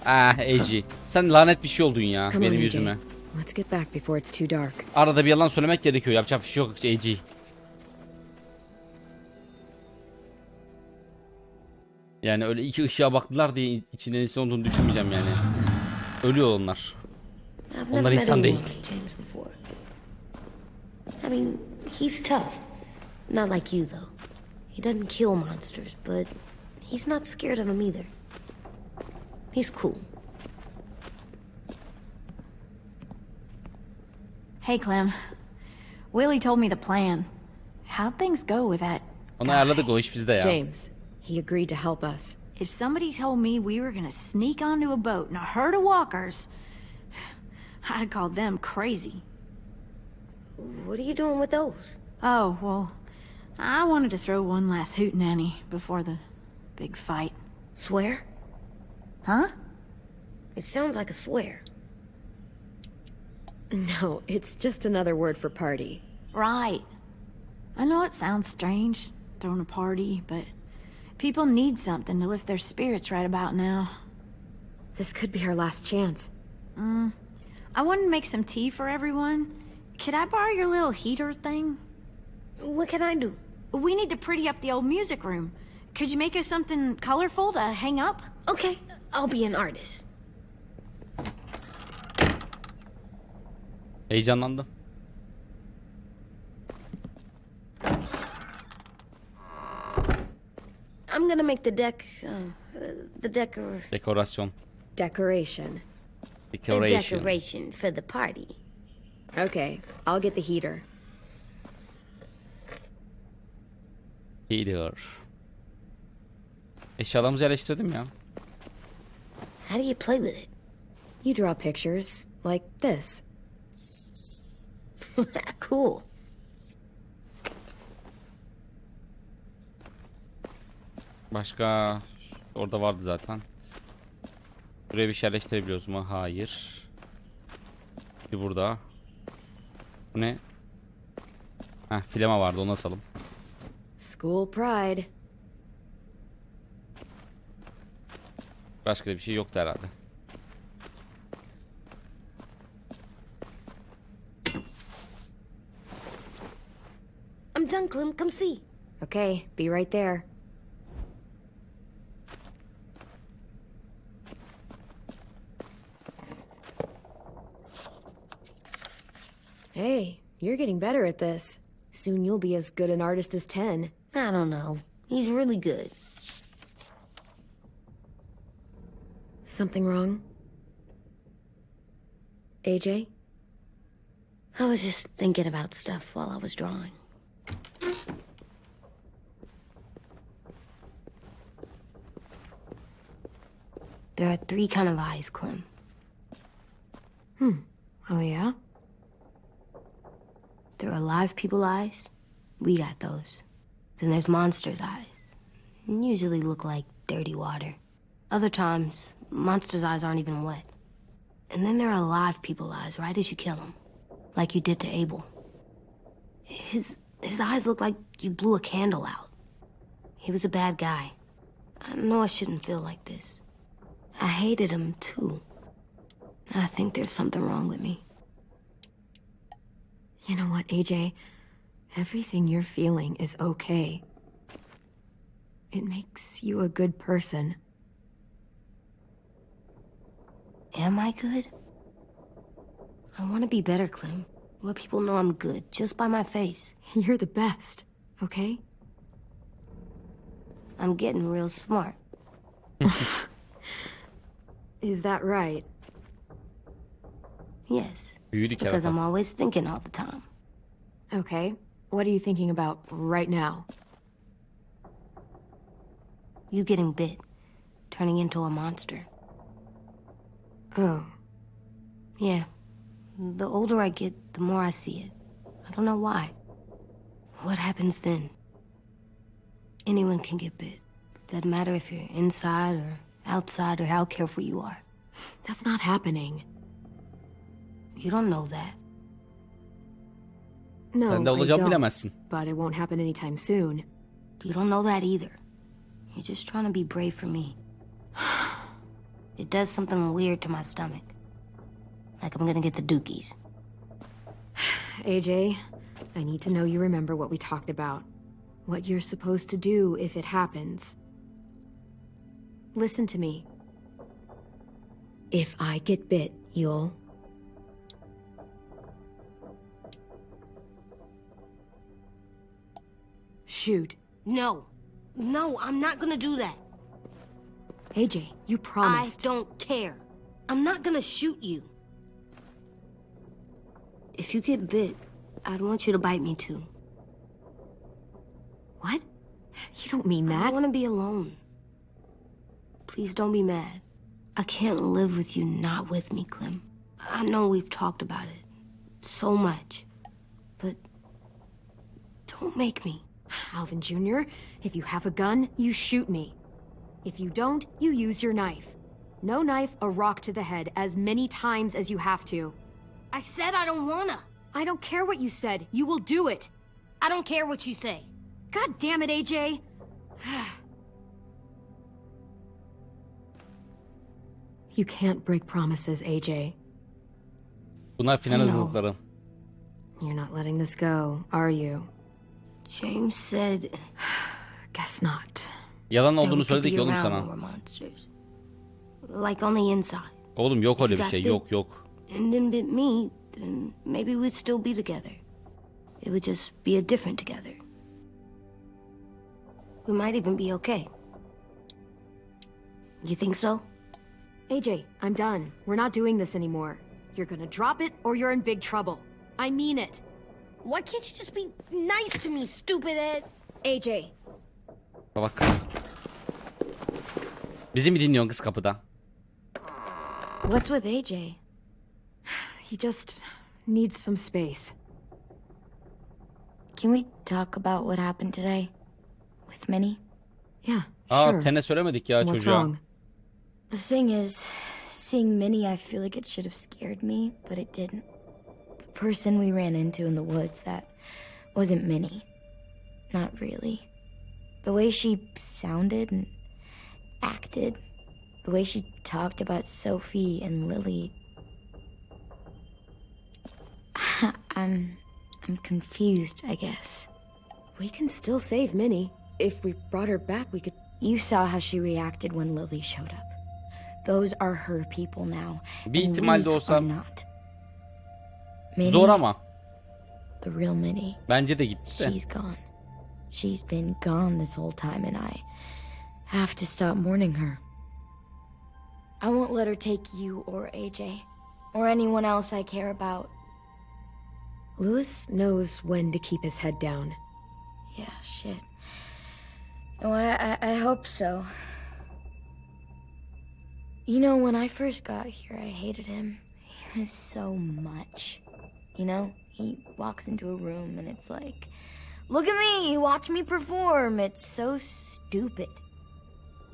AJ. Sen lanet bir şey oldun ya Come on, benim AJ. yüzüme. Let's get back before it's too dark. Arada bir yalan söylemek gerekiyor. Yapacak bir şey yok AJ. Yani öyle iki ışığa baktılar diye içinden insan olduğunu düşünmeyeceğim yani. Ölüyor onlar. Onlar insan değil. James before. I mean, he's tough. Not like you though. He doesn't kill monsters, but he's not scared of them either. He's cool. Hey, Clem. Willie told me the plan. How'd things go with that? Onu ayarladık, o iş bizde ya. James, he agreed to help us. If somebody told me we were gonna sneak onto a boat in a herd of walkers, I'd have called them crazy. What are you doing with those? Oh, well, I wanted to throw one last hootenanny before the big fight. Swear? Huh? It sounds like a swear. No, it's just another word for party. Right. I know it sounds strange, throwing a party, but people need something to lift their spirits right about now. This could be our last chance. I wanted to make some tea for everyone. Could I borrow your little heater thing? What can I do? We need to pretty up the old music room. Could you make us something colorful to hang up? Okay, I'll be an artist. Heyecanlandım. I'm gonna make the Dekorasyon. Decoration. decoration for the party. Okay, I'll get the heater. Heater. Eşyalarımızı yerleştirdim ya. How do you play with it? You draw pictures, like this. Cool. Başka orada vardı zaten. Buraya bir şey yerleştirebiliyoruz mu? Hayır. Bir burada. Bu ne? Heh, filama vardı, onu asalım. School pride. Başka da bir şey yoktu herhalde. I'm done, Clem. Come see. Okay, be right there. Hey, you're getting better at this. Soon you'll be as good an artist as 10. I don't know. He's really good. Something wrong? AJ? I was just thinking about stuff while I was drawing. There are 3 kind of eyes, Clem. Oh yeah? There are live people eyes. We got those. Then there's monsters' eyes. Usually look like dirty water. Other times, monsters' eyes aren't even wet. And then there are live people eyes right as you kill them. Like you did to Abel. His eyes look like you blew a candle out. He was a bad guy. I know I shouldn't feel like this. I hated him, too. I think there's something wrong with me. You know what, AJ? Everything you're feeling is okay. It makes you a good person. Am I good? I want to be better, Clem. Let people know I'm good, just by my face. You're the best, okay? I'm getting real smart. Is that right? Yes, Büyüdük because herhalde. I'm always thinking all the time. Okay. What are you thinking about right now? You getting bit, turning into a monster. Oh. Yeah. The older I get, the more I see it. I don't know why. What happens then? Anyone can get bit. Doesn't matter if you're inside or outside or how careful you are. That's not happening. You don't know that. No, Sen de I olacağını don't. bilemezsin. But it won't happen anytime soon. You don't know that either. You're just trying to be brave for me. It does something weird to my stomach. Like I'm gonna get the dookies. AJ, I need to know you remember what we talked about. What you're supposed to do if it happens. Listen to me. If I get bit, you'll... shoot. No. No, I'm not gonna do that. AJ, you promised. I don't care. I'm not gonna shoot you. If you get bit, I'd want you to bite me too. What? You don't mean I that. want to be alone. Please don't be mad. I can't live with you not with me, Clem. I know we've talked about it so much, but don't make me. Alvin Jr., if you have a gun, you shoot me. If you don't, you use your knife. No knife, a rock to the head as many times as you have to. I said I don't wanna. I don't care what you said. You will do it. I don't care what you say. God damn it, AJ. You can't break promises, AJ. Bunlar final hazırlıkları. You're not letting this go, are you? James said Guess not. Yalan that olduğunu we could söyledi be ki oğlum around when sana. we're monsters. Like on the inside. Oğlum yok öyle If bir you şey. got Yok yok. And then bit me, then maybe we'd still be together. It would just be a different together. We might even be okay. You think so? AJ, I'm done. We're not doing this anymore. You're gonna drop it or you're in big trouble. I mean it. Why can't you just be nice to me, stupid Ed? AJ. Bak. Bizi mi dinliyorsun kız kapıda? What's with AJ? He just needs some space. Can we talk about what happened today? With Minnie? Yeah, Aa, sure. Ten'e söylemedik ya What's çocuğa. wrong? The thing is, seeing Minnie, I feel like it should have scared me, but it didn't. The person we ran into in the woods, that wasn't Minnie. Not really. The way she sounded and acted, the way she talked about Sophie and Lily. I'm confused, I guess. We can still save Minnie. If we brought her back, we could... You saw how she reacted when Lily showed up. Those are her people now. Bir and ihtimal de we olsa are not. Minnie, zor ama. the real Minnie. Bence de gitti de. She's gone. She's been gone this whole time, and I have to stop mourning her. I won't let her take you or AJ, or anyone else I care about. Louis knows when to keep his head down. Yeah, shit. Oh, I hope so. You know, when I first got here, I hated him. He was so much. You know, he walks into a room and it's like, look at me, watch me perform. It's so stupid.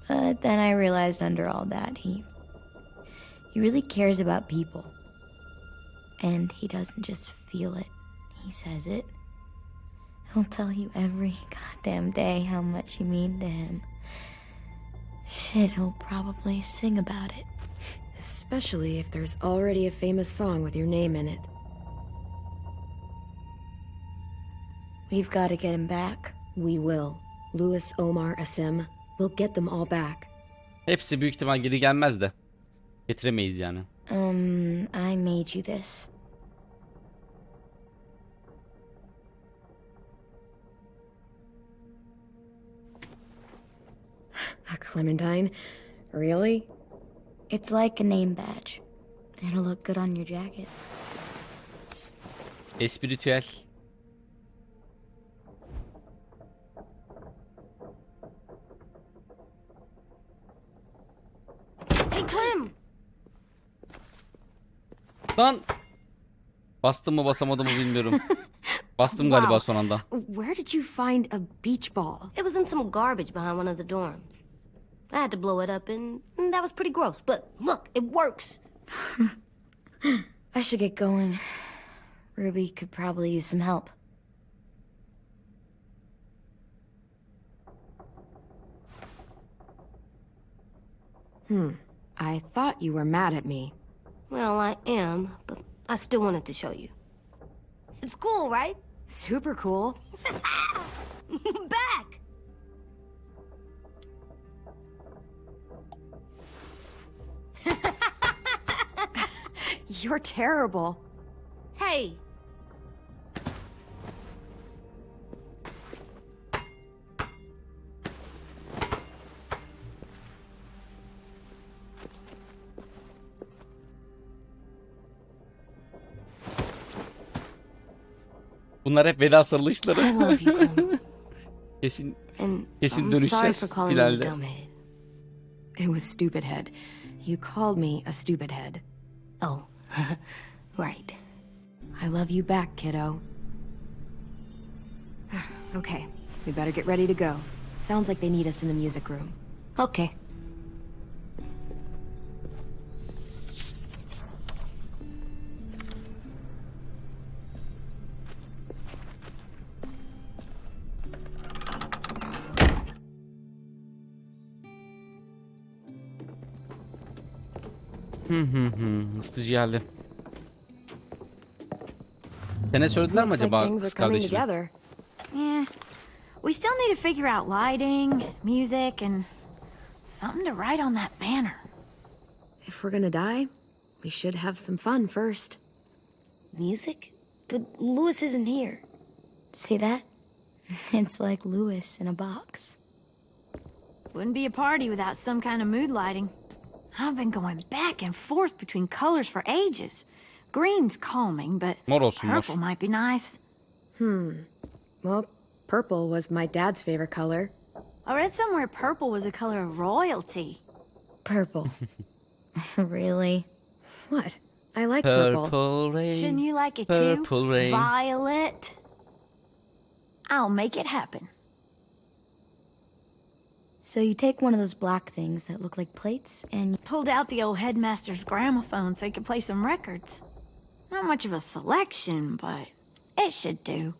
But then I realized under all that, he really cares about people. And he doesn't just feel it, he says it. He'll tell you every goddamn day how much you mean to him. Shit, he'll probably sing about it. Especially if there's already a famous song with your name in it. We've got to get him back. We will. Louis, Omar, Asim. We'll get them all back. Hepsi büyük ihtimal geri gelmez de. Getiremeyiz yani. I made you this. A Clementine? Really? It's like a name badge. It'll look good on your jacket. Espritüel. Hey, Clem! Lan! Bastım mı basamadım mı bilmiyorum. Bastım galiba son anda. Where did you find a beach ball? It was in some garbage behind one of the dorms. I had to blow it up, and that was pretty gross. But look, it works. I should get going. Ruby could probably use some help. I thought you were mad at me. Well, I am, but I still wanted to show you. It's cool, right? Super cool. Back! You're terrible. Hey! Bunlar hep veda sarılışları. I love you, Clem. Kesin And kesin I'm sorry for dönüşeceğiz calling you a finalde. dumbhead. It was stupid head. You called me a stupid head. Oh, right. I love you back, kiddo. Okay, we better get ready to go. Sounds like they need us in the music room. Okay. Isıtıcı geldi. Sana söylediler mi Looks like acaba things are kız coming kardeşine? together. Yeah. We still need to figure out lighting, music, and something to write on that banner. If we're gonna die, we should have some fun first. Music? But Lewis isn't here. See that? It's like Lewis in a box. Wouldn't be a party without some kind of mood lighting. I've been going back and forth between colors for ages. Green's calming, but Mor olsun, mor. purple might be nice. Well, purple was my dad's favorite color. I read somewhere purple was a color of royalty. Purple. Really? What? I like purple. Purple rain. Shouldn't you like it Purple too? rain. Violet. I'll make it happen. So you take one of those black things that look like plates and... Pulled out the old headmaster's gramophone so he could play some records. Not much of a selection, but it should do.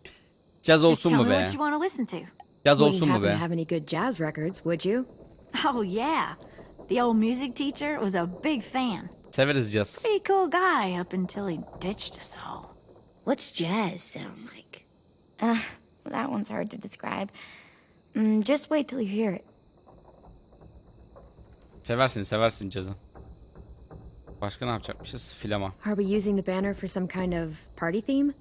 Caz Just olsun tell mu me be? what you want to listen to. Caz Wouldn't olsun mu happen to be? have any good jazz records, would you? Oh, yeah. The old music teacher was a big fan. Severiz caz. Pretty cool guy up until he ditched us all. What's jazz sound like? That one's hard to describe. Just wait till you hear it. Seversin cazı. Başka ne yapacakmışız? Filama. Are we using the banner for some kind of party theme?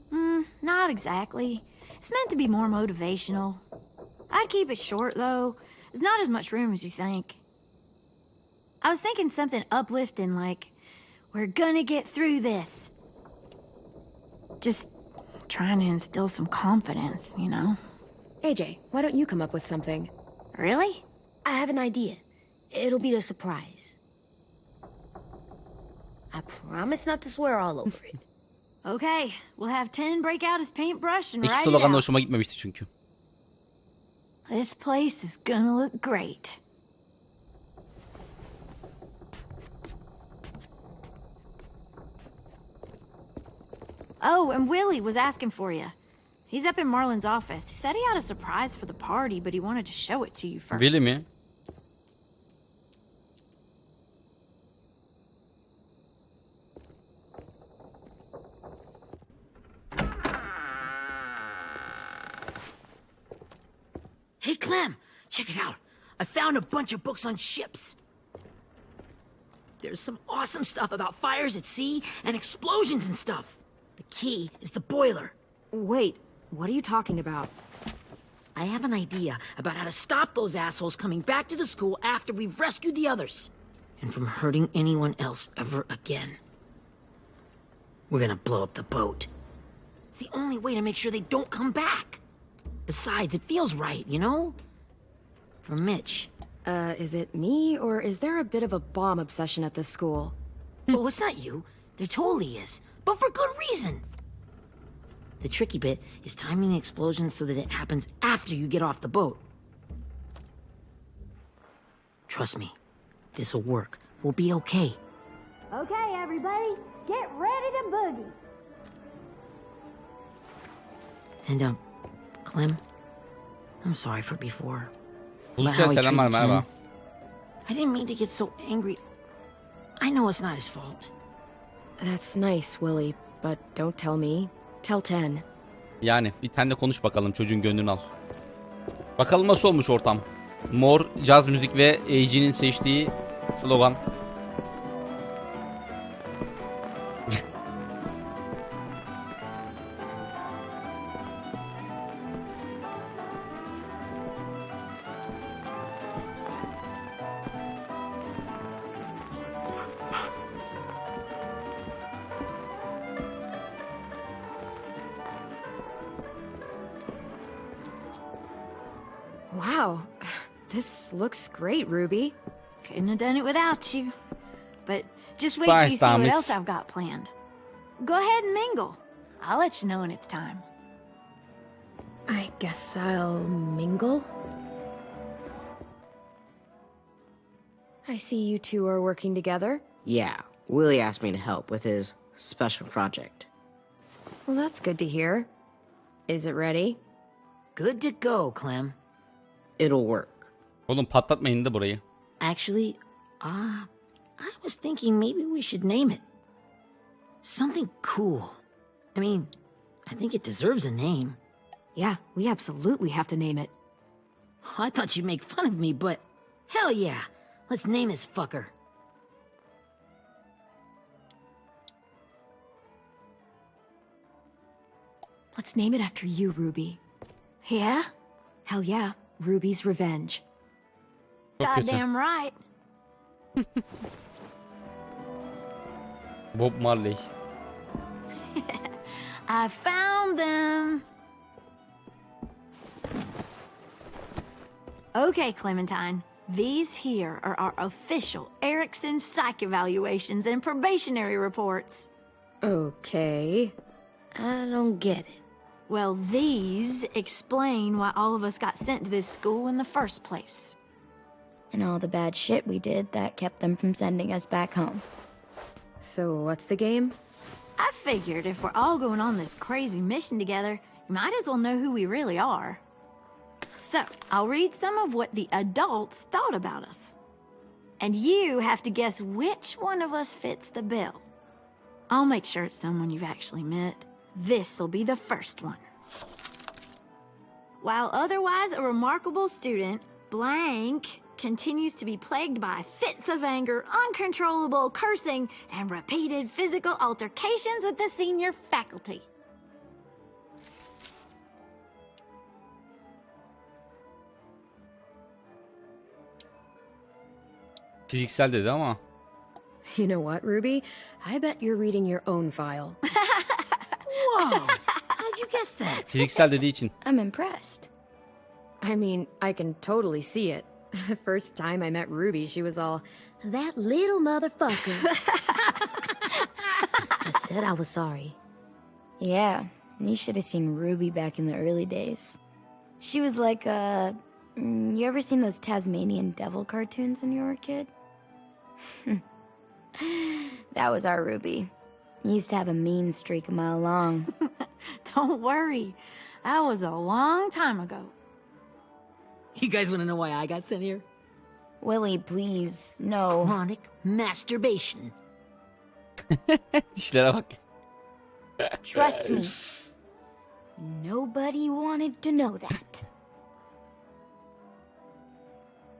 Not exactly. It's meant to be more motivational. I'd keep it short, though. There's not as much room as you think. I was thinking something uplifting like, we're gonna get through this. Just trying to instill some confidence, you know? AJ, why don't you come up with something? Really? I have an idea. It'll be a surprise. I promise not to swear all over it. Okay, we'll have 10 break out his paintbrush and İlk write it slogan da out. hoşuma gitmemişti çünkü. This place is gonna look great. Oh, and Willie was asking for you. He's up in Marlon's office. He said he had a surprise for the party, but he wanted to show it to you first. Willy mi? Hey, Clem, check it out. I found a bunch of books on ships. There's some awesome stuff about fires at sea and explosions and stuff. The key is the boiler. Wait, what are you talking about? I have an idea about how to stop those assholes coming back to the school after we've rescued the others. And from hurting anyone else ever again. We're gonna blow up the boat. It's the only way to make sure they don't come back. Besides, it feels right, you know? For Mitch. Is it me, or is there a bit of a bomb obsession at this school? Oh, it's not you. There totally is. But for good reason. The tricky bit is timing the explosion so that it happens after you get off the boat. Trust me, this'll work. We'll be okay. Okay, everybody, get ready to boogie. And, Clem, I'm sorry for before. About Uzunca how he selamlar, treated merhaba. Ken. I didn't mean to get so angry. I know it's not his fault. That's nice, Willie, but don't tell me. Tell 10. Yani bir tane de konuş bakalım, çocuğun gönlünü al. Bakalım nasıl olmuş ortam. Mor, caz müzik ve AG'nin seçtiği slogan. Wow, this looks great, Ruby. Couldn't have done it without you. But just wait Surprise till you see time, what miss. else I've got planned. Go ahead and mingle. I'll let you know when it's time. I guess I'll mingle. I see you two are working together. Yeah, Willie asked me to help with his special project. Well, that's good to hear. Is it ready? Good to go, Clem. It'll work. Oğlum patlatmayın da burayı. Actually, I was thinking maybe we should name it. Something cool. I mean, I think it deserves a name. Yeah, we absolutely have to name it. I thought you'd make fun of me, but hell yeah. Let's name this fucker. Let's name it after you, Ruby. Yeah? Hell yeah, Ruby's Revenge. Çok kötü. Goddamn right. Bob Marley. I found them. Okay, Clementine. These here are our official Erickson psych evaluations and probationary reports. Okay. I don't get it. Well, these explain why all of us got sent to this school in the first place. And all the bad shit we did that kept them from sending us back home. So what's the game? I figured if we're all going on this crazy mission together, you might as well know who we really are. So, I'll read some of what the adults thought about us. And you have to guess which one of us fits the bill. I'll make sure it's someone you've actually met. This'll be the first one. While otherwise a remarkable student, blank continues to be plagued by fits of anger, uncontrollable cursing, and repeated physical altercations with the senior faculty. Fiziksel dedi ama. You know what, Ruby? I bet you're reading your own file. Whoa! How'd you guess that? Fiziksel dediği için. I'm impressed. I mean, I can totally see it. The first time I met Ruby, she was all, that little motherfucker. I said I was sorry. Yeah, you should have seen Ruby back in the early days. She was like, you ever seen those Tasmanian devil cartoons when you were a kid? That was our Ruby. Used to have a mean streak a mile long. Don't worry. That was a long time ago. You guys want to know why I got sent here? Willie, please, no. Chronic masturbation. Dişlere bak. Trust me. Nobody wanted to know that.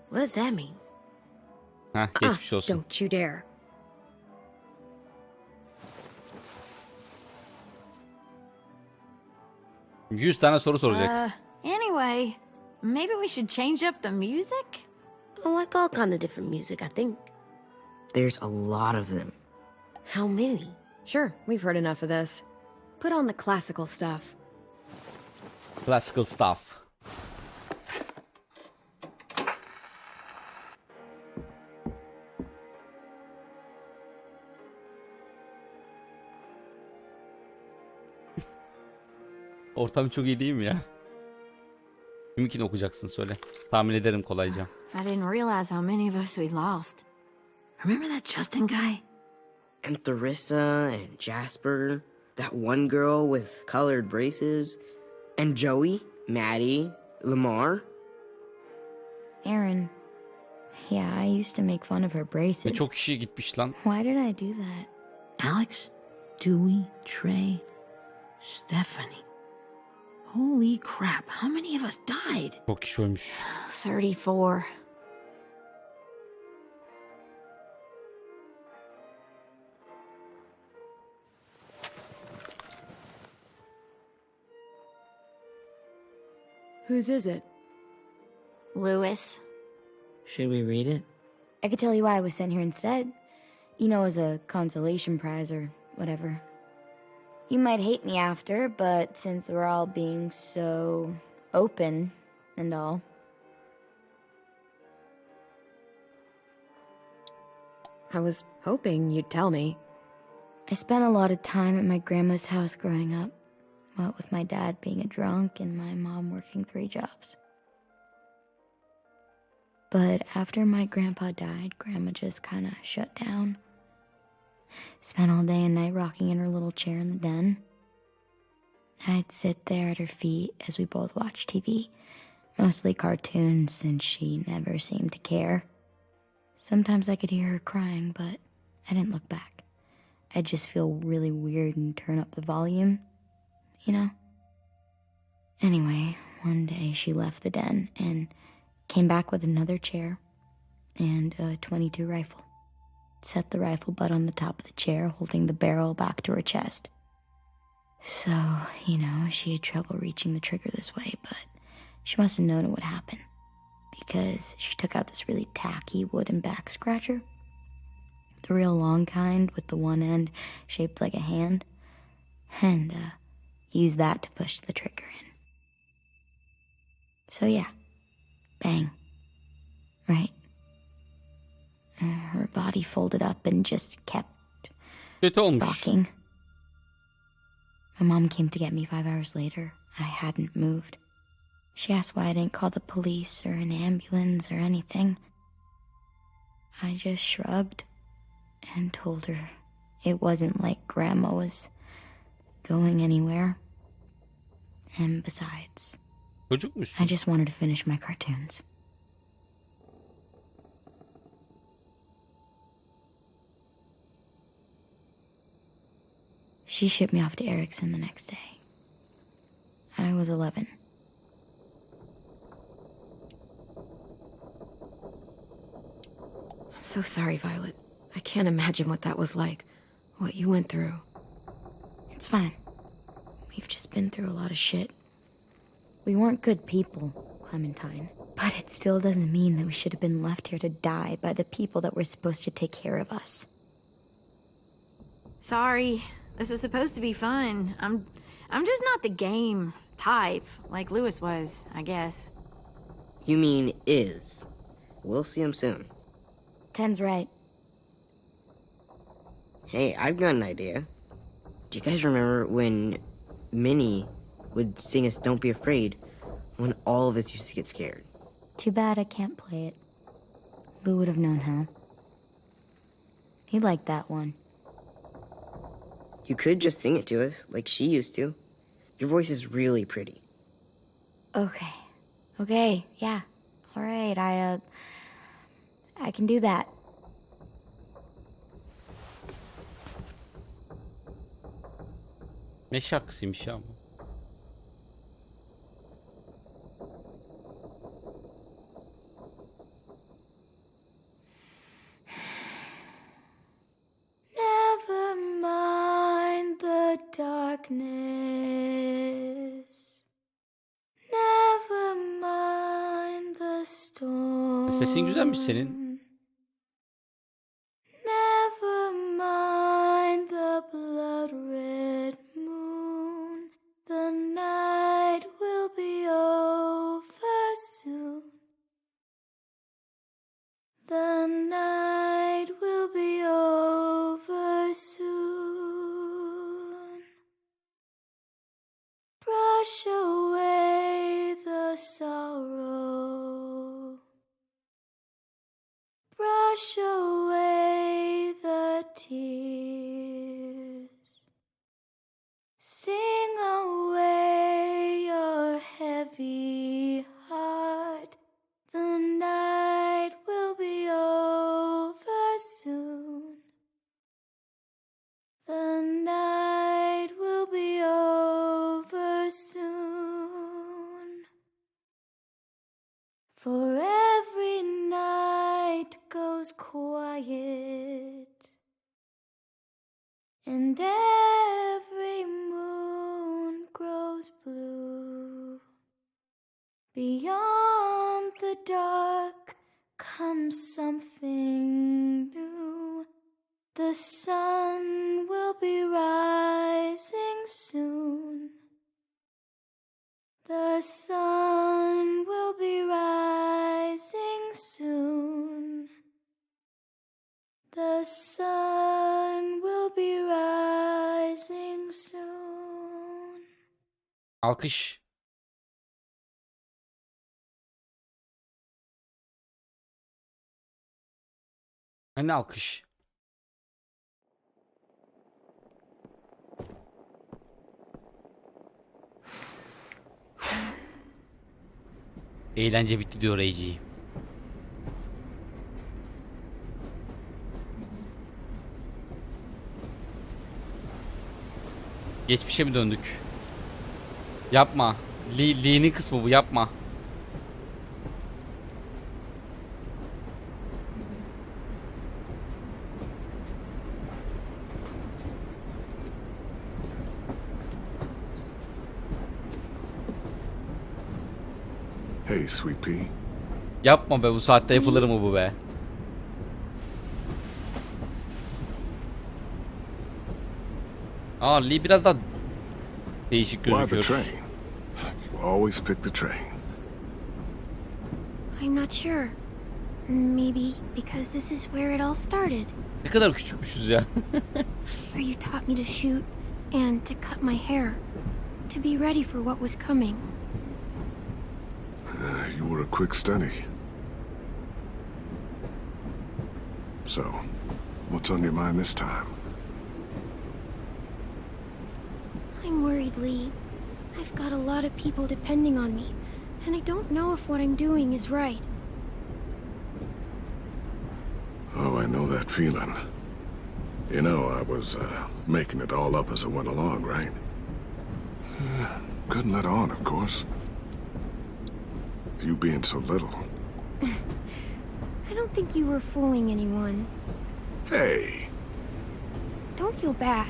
What does that mean? Hah, geçmiş olsun. Don't you dare. $100 tane soru soracak. Anyway, maybe we should change up the music? I like all kind of different music, I think. There's a lot of them. How many? Sure, we've heard enough of this. Put on the classical stuff. Classical stuff. Ortam çok iyi değil mi ya? Kiminkini okuyacaksın söyle. Tahmin ederim kolayca. I didn't realize how many of us we lost. Remember that Justin guy? And Theresa and Jasper, that one girl with colored braces, and Joey, Maddie, Lamar. Aaron. Yeah, I used to make fun of her Ve braces. çok kişi gitmiş lan. Why did I do that? Alex, Dewey, Trey, Stephanie. Holy crap, how many of us died? Çok kişi ölmüş. 34. Whose is it? Lewis. Should we read it? I could tell you why I was sent here instead. You know, as a consolation prize or whatever. You might hate me after, but since we're all being so open and all. I was hoping you'd tell me. I spent a lot of time at my grandma's house growing up. What with my dad being a drunk and my mom working 3 jobs. But after my grandpa died, Grandma just kind of shut down. Spent all day and night rocking in her little chair in the den. I'd sit there at her feet as we both watched TV, mostly cartoons, since she never seemed to care. Sometimes I could hear her crying, but I didn't look back. I'd just feel really weird and turn up the volume, you know? Anyway, one day she left the den and came back with another chair and a .22 rifle. Set the rifle butt on the top of the chair, holding the barrel back to her chest. So, you know, she had trouble reaching the trigger this way, but she must have known it would happen, because she took out this really tacky wooden back scratcher. The real long kind with the one end shaped like a hand, and used that to push the trigger in. So yeah, bang, right? Her body folded up and just kept Kötü olmuş. rocking. My mom came to get me 5 hours later. I hadn't moved. She asked why I didn't call the police or an ambulance or anything. I just shrugged and told her it wasn't like Grandma was going anywhere. And besides, Çocuk musun? I just wanted to finish my cartoons. She shipped me off to Erickson the next day. I was 11. I'm so sorry, Violet. I can't imagine what that was like, what you went through. It's fine. We've just been through a lot of shit. We weren't good people, Clementine. But it still doesn't mean that we should have been left here to die by the people that were supposed to take care of us. Sorry. This is supposed to be fun. I'm just not the game type, like Lewis was, I guess. You mean is. We'll see him soon. Ten's right. Hey, I've got an idea. Do you guys remember when Minnie would sing us Don't Be Afraid when all of us used to get scared? Too bad I can't play it. Lou would have known how. He liked that one. You could just sing it to us, like she used to. Your voice is really pretty. Okay. Okay, yeah. All right, I can do that. Ne şarkısıymış ya bu? Never mind the darkness. Never mind the storm. Sesin güzelmiş senin. Never mind the blood red moon. The night will be over soon. The night will be over soon. Brush away the sorrow. Brush away the tears. Sing away your heavy heart. The night will be over soon. The night will be over soon. For every night goes quiet, and every moon grows blue. Beyond the dark comes something new. The sun will be rising soon. The sun will be rising soon. The sun will be rising soon. Alkış. Hani alkış? Eğlence bitti diyor AG. Geçmişe mi döndük? Yapma. Lee'nin kısmı bu, yapma. Hey, Sweet Pea. Yapma be, bu saatte yapılır mı bu be? Aa, Lee biraz daha değişik Why the gözüküyor. train? You always pick the train. I'm not sure. Maybe because this is where it all started. Ne kadar küçükmüşüz ya. Where you taught me to shoot and to cut my hair. To be ready for what was coming. You were a quick study. So, what's on your mind this time? I'm worried, Lee. I've got a lot of people depending on me, and I don't know if what I'm doing is right. Oh, I know that feeling. You know, I was making it all up as I went along, right? Couldn't let on, of course. With you being so little. I don't think you were fooling anyone. Hey! Don't feel bad.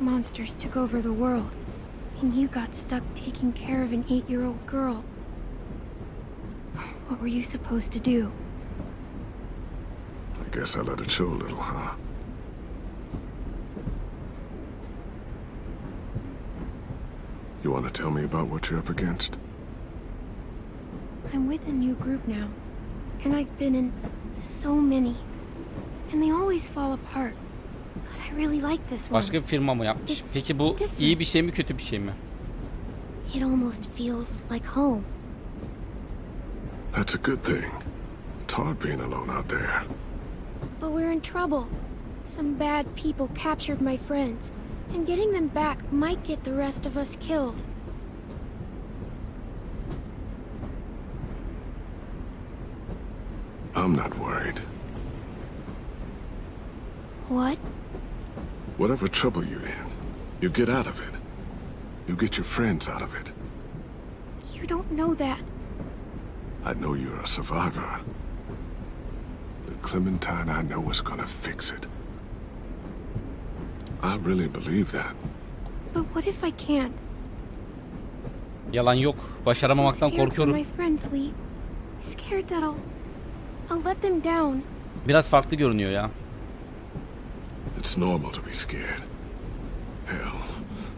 Monsters took over the world, and you got stuck taking care of an 8-year-old girl. What were you supposed to do? I guess I let it show a little, huh? You want to tell me about what you're up against? I'm with a new group now, and I've been in so many, and they always fall apart. But I really like this one. Başka bir firma mı yapmış? It's Peki bu different. iyi bir şey mi, kötü bir şey mi? It almost feels like home. That's a good thing. It's hard being alone out there. But we're in trouble. Some bad people captured my friends, and getting them back might get the rest of us killed. I'm not worried. What? Whatever trouble you're in, you get out of it. You get your friends out of it. You don't know that. I know you're a survivor. The Clementine I know is gonna fix it. I really believe that. But what if I can't? Yalan yok. Başaramamaktan I'm so scared for korkuyorum. my friends, Lee. Scared that I'll let them down. Biraz farklı görünüyor ya. It's normal to be scared. Hell,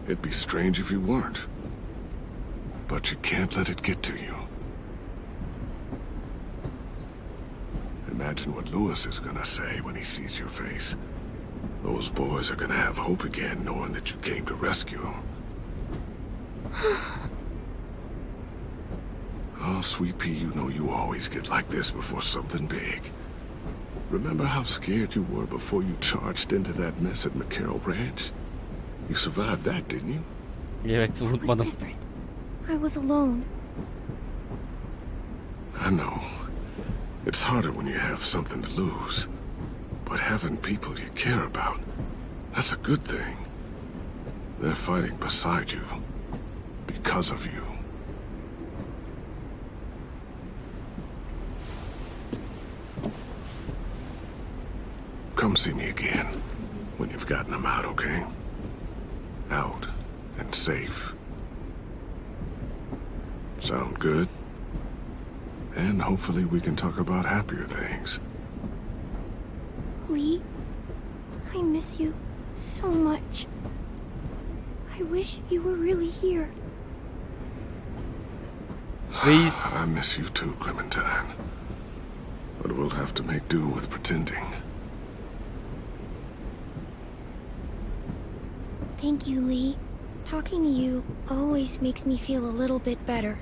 it'd be strange if you weren't. But you can't let it get to you. Imagine what Lewis is gonna say when he sees your face. Those boys are gonna have hope again, knowing that you came to rescue them. Oh, Sweet Pea, you know you always get like this before something big. Remember how scared you were before you charged into that mess at McCarroll Ranch? You survived that, didn't you? Evet, It was unutmadım. different. I was alone. I know. It's harder when you have something to lose. But having people you care about, that's a good thing. They're fighting beside you. Because of you. Come see me again when you've gotten them out, okay? Out and safe. Sound good? And hopefully we can talk about happier things. Lee, I miss you so much. I wish you were really here. Reis. I miss you too, Clementine. But we'll have to make do with pretending. Thank you, Lee. Talking to you always makes me feel a little bit better.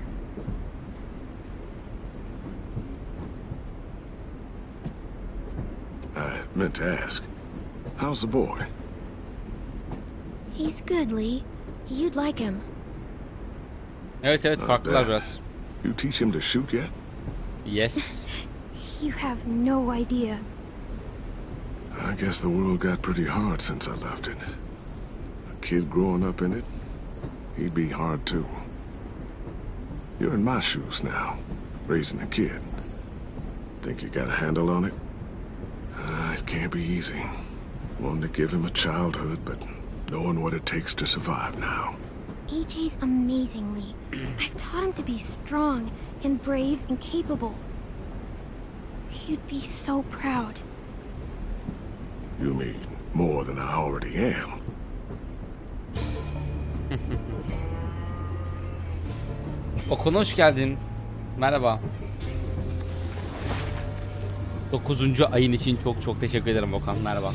I meant to ask, how's the boy? He's good, Lee. You'd like him. Evet, Not farklılar bad. biraz. You teach him to shoot yet? Yes. You have no idea. I guess the world got pretty hard since I left it. I kid growing up in it, he'd be hard too. You're in my shoes now, raising a kid. Think you got a handle on it? It can't be easy. Wanting to give him a childhood, but knowing what it takes to survive now. AJ's amazingly. I've taught him to be strong and brave and capable. He'd be so proud. You mean more than I already am? Okan hoş geldin. Merhaba. 9. ayın için çok çok teşekkür ederim Okan. Merhaba.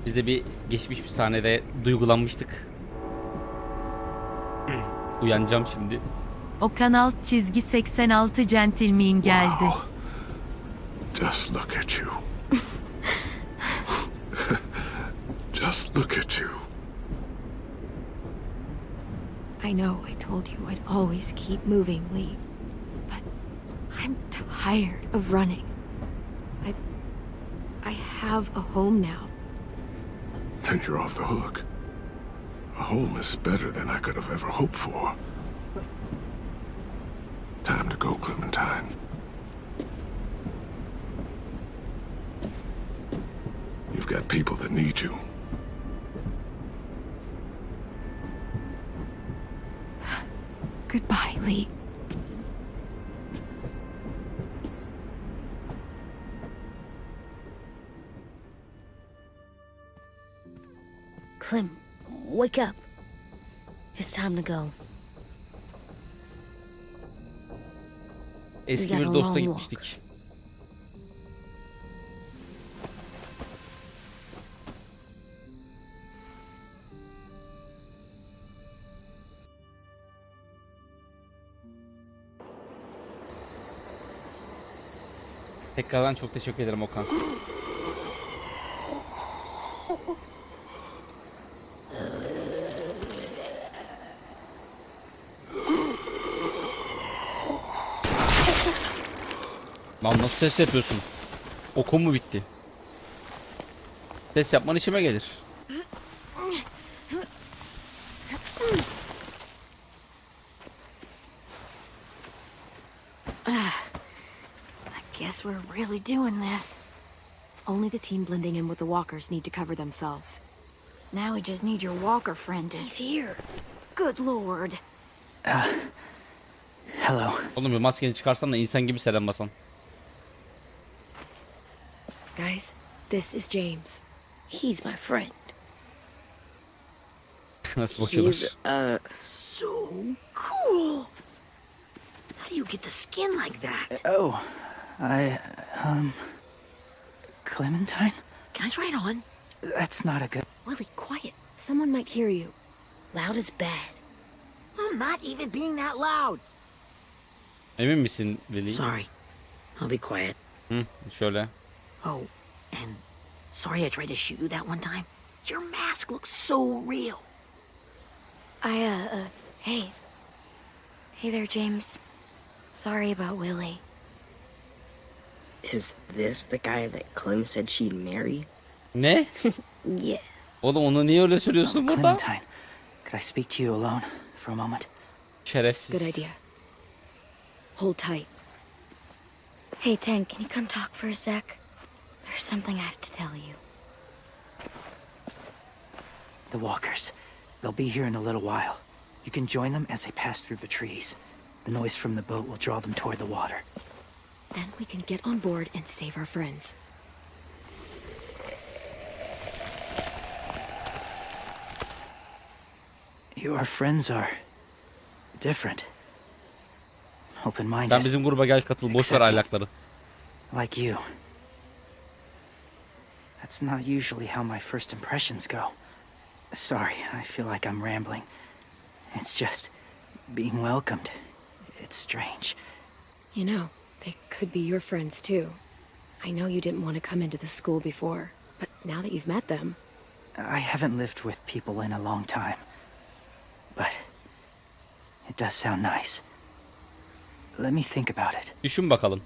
Biz de geçmiş bir sahnede duygulanmıştık. Uyanacağım şimdi. Okan alt çizgi 86 centilmen geldi. Wow. Just look at you. Just look at you. I know I told you I'd always keep moving, Lee. But I'm tired of running. I have a home now. Then you're off the hook. A home is better than I could have ever hoped for. Time to go, Clementine. You've got people that need you. Goodbye, Lee. Clem, wake up. It's time to go. Eski bir dosta gitmiştik. Tekrardan çok teşekkür ederim Okan. Lan nasıl ses yapıyorsun? Okun mu bitti? Ses yapman işime gelir. Guess we're really doing this. Only the team blending in with the walkers need to cover themselves. Now we just need your walker friend to... He's here. Good lord. Hello. Oğlum bir maskeni çıkarsan da insan gibi selamlasan. Guys, this is James. He's my friend. Nasıl bakıyorlar? He's, So cool. How do you get the skin like that? Oh, Clementine? Can I try it on? That's not a good... Willie, quiet. Someone might hear you. Loud is bad. I'm not even being that loud. Emin misin Willy? Sorry. I'll be quiet. Hı, şöyle. Oh, and sorry I tried to shoot you that one time. Your mask looks so real. Hey. Hey there, James. Sorry about Willie. is this the guy that Clem said she'd marry? Ne? Yeah. Oğlum onu niye öyle söylüyorsun burada? Clementine, could I speak to you alone for a moment? Şerefsiz. Good idea. Hold tight. Hey, Tank, can you come talk for a sec? There's something I have to tell you. The walkers. They'll be here in a little while. You can join them as they pass through the trees. The noise from the boat will draw them toward the water. Then we can get on board and save our friends. Your friends are different. Open-minded. Sen bizim gruba gel katıl. Boş ver aylakları. Like you. That's not usually how my first impressions go. Sorry, I feel like I'm rambling. It's just being welcomed. It's strange. You know, they could be your friends too. I know you didn't want to come into the school before, but now that you've met them... I haven't lived with people in a long time. But it does sound nice. Let me think about it. Düşün bakalım.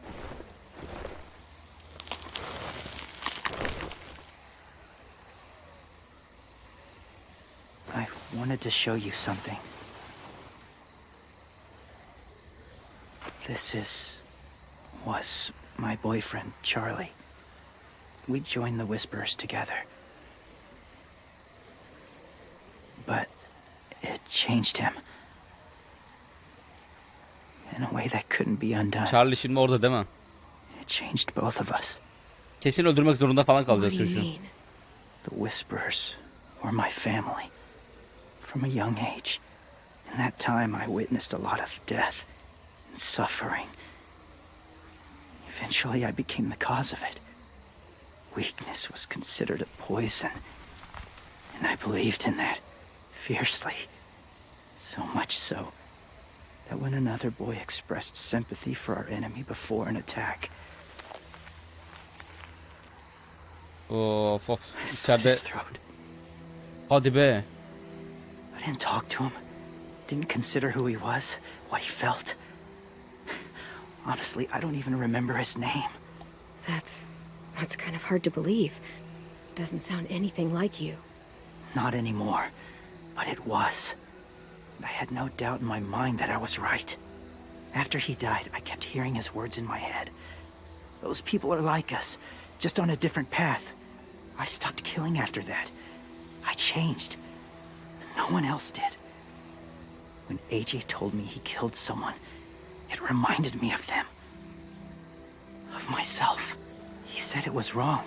I wanted to show you something. This was my boyfriend, Charlie. We joined the Whisperers together. But it changed him. In a way that couldn't be undone. Charlie şimdi orada değil mi? It changed both of us. Kesin öldürmek zorunda falan kalacağız çocuğu. The Whisperers were my family. From a young age. In that time I witnessed a lot of death and suffering. Eventually I became the cause of it. Weakness was considered a poison. And I believed in that fiercely. So much so that when another boy expressed sympathy for our enemy before an attack, Of of. I slit İçeride. his throat. Hadi be. I didn't talk to him. Didn't consider who he was, what he felt. Honestly, I don't even remember his name. That's kind of hard to believe. Doesn't sound anything like you. Not anymore, but it was. I had no doubt in my mind that I was right. After he died, I kept hearing his words in my head. Those people are like us, just on a different path. I stopped killing after that. I changed. No one else did. When AJ told me he killed someone, it reminded me of them. Of myself. He said it was wrong,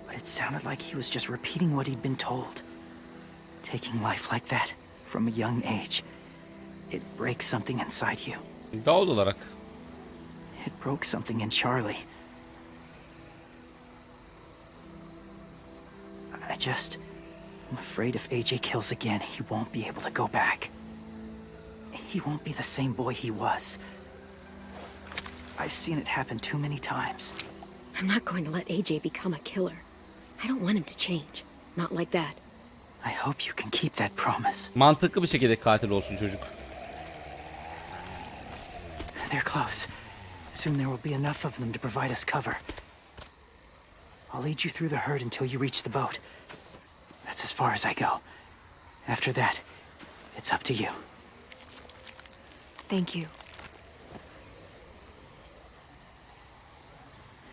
but it sounded like he was just repeating what he'd been told. Taking life like that, from a young age, it breaks something inside you. Doğal olarak. It broke something in Charlie. I'm afraid if AJ kills again, he won't be able to go back. He won't be the same boy he was. I've seen it happen too many times. I'm not going to let AJ become a killer. I don't want him to change. Not like that. I hope you can keep that promise. Mantıklı bir şekilde katil olsun çocuk. They're close. Soon there will be enough of them to provide us cover. I'll lead you through the herd until you reach the boat. That's as far as I go. After that, it's up to you. Thank you.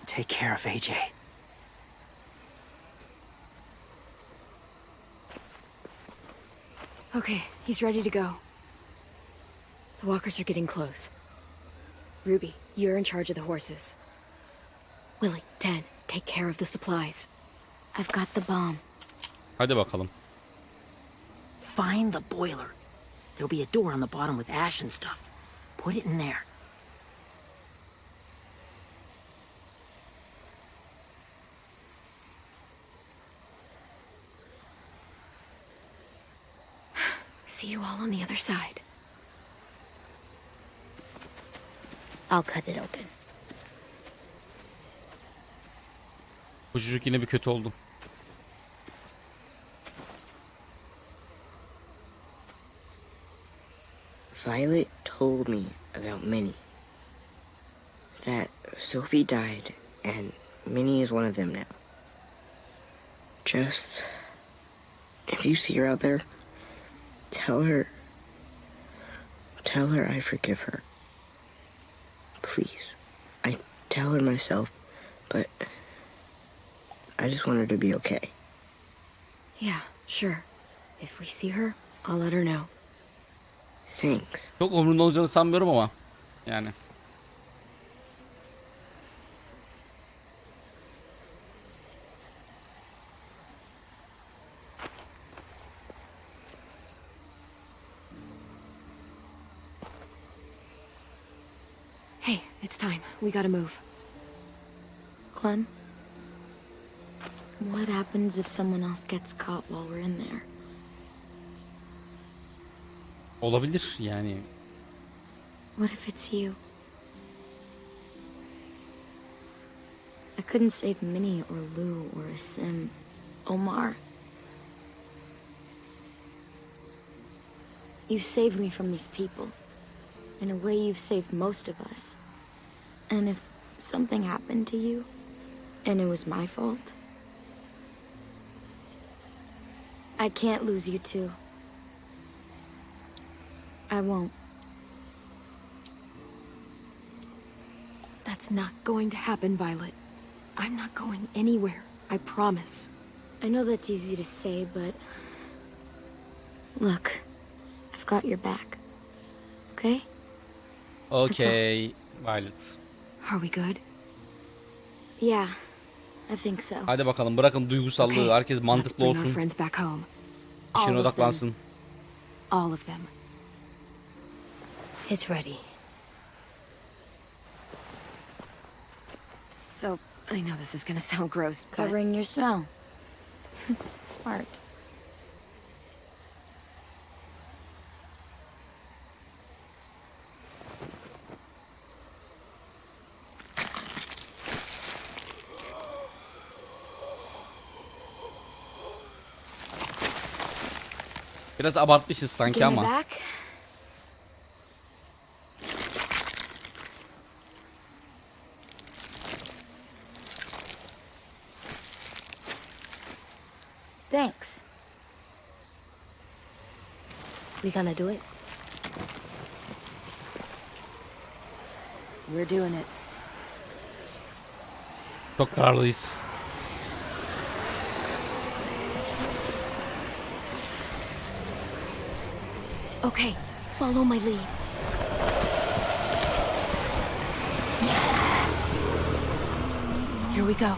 Take care of AJ. Okay, he's ready to go. The walkers are getting close. Ruby, you're in charge of the horses. Willie, Dan, take care of the supplies. I've got the bomb. Hadi bakalım. Find the boiler. There'll be a door on the bottom with ash and stuff. Put it in there. See you all on the other side. I'll cut it open. Bu çocuk yine bir kötü oldu. Violet told me about Minnie. That Sophie died, and Minnie is one of them now. Just, if you see her out there, tell her I forgive her. Please. I tell her myself, but I just want her to be okay. Yeah, sure. If we see her, I'll let her know. Thanks. Çok umurunda olacağını sanmıyorum ama. Yani. Hey, it's time. We gotta move. Clem? What happens if someone else gets caught while we're in there? Olabilir yani. What if it's you? I couldn't save Minnie or Lou or Sim. Omar. You saved me from these people. In a way, you've saved most of us. And if something happened to you, and it was my fault, I can't lose you too. I won't. That's not going to happen, Violet. I'm not going anywhere. I promise. I know that's easy to say, but... Look, I've got your back. Okay? Okay, Violet. Are we good? Yeah, I think so. Hadi bakalım, bırakın duygusallığı. Herkes mantıklı Let's bring our olsun. friends back home. İşine All of them. odaklansın. All of them. It's ready. So, I know this is gonna sound gross, but... Covering your smell. Smart. Biraz abartmışız sanki Give me ama. back. Thanks. We gonna do it? We're doing it. Çok kararlıyız. Okay, follow my lead. Here we go.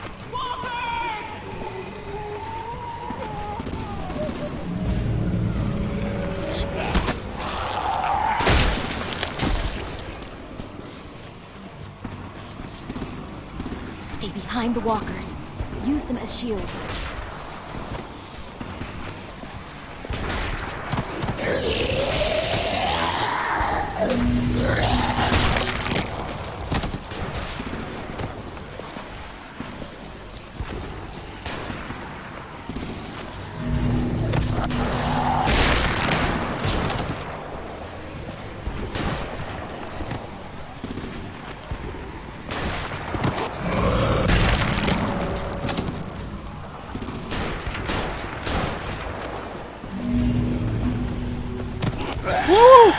Stay behind the walkers. Use them as shields.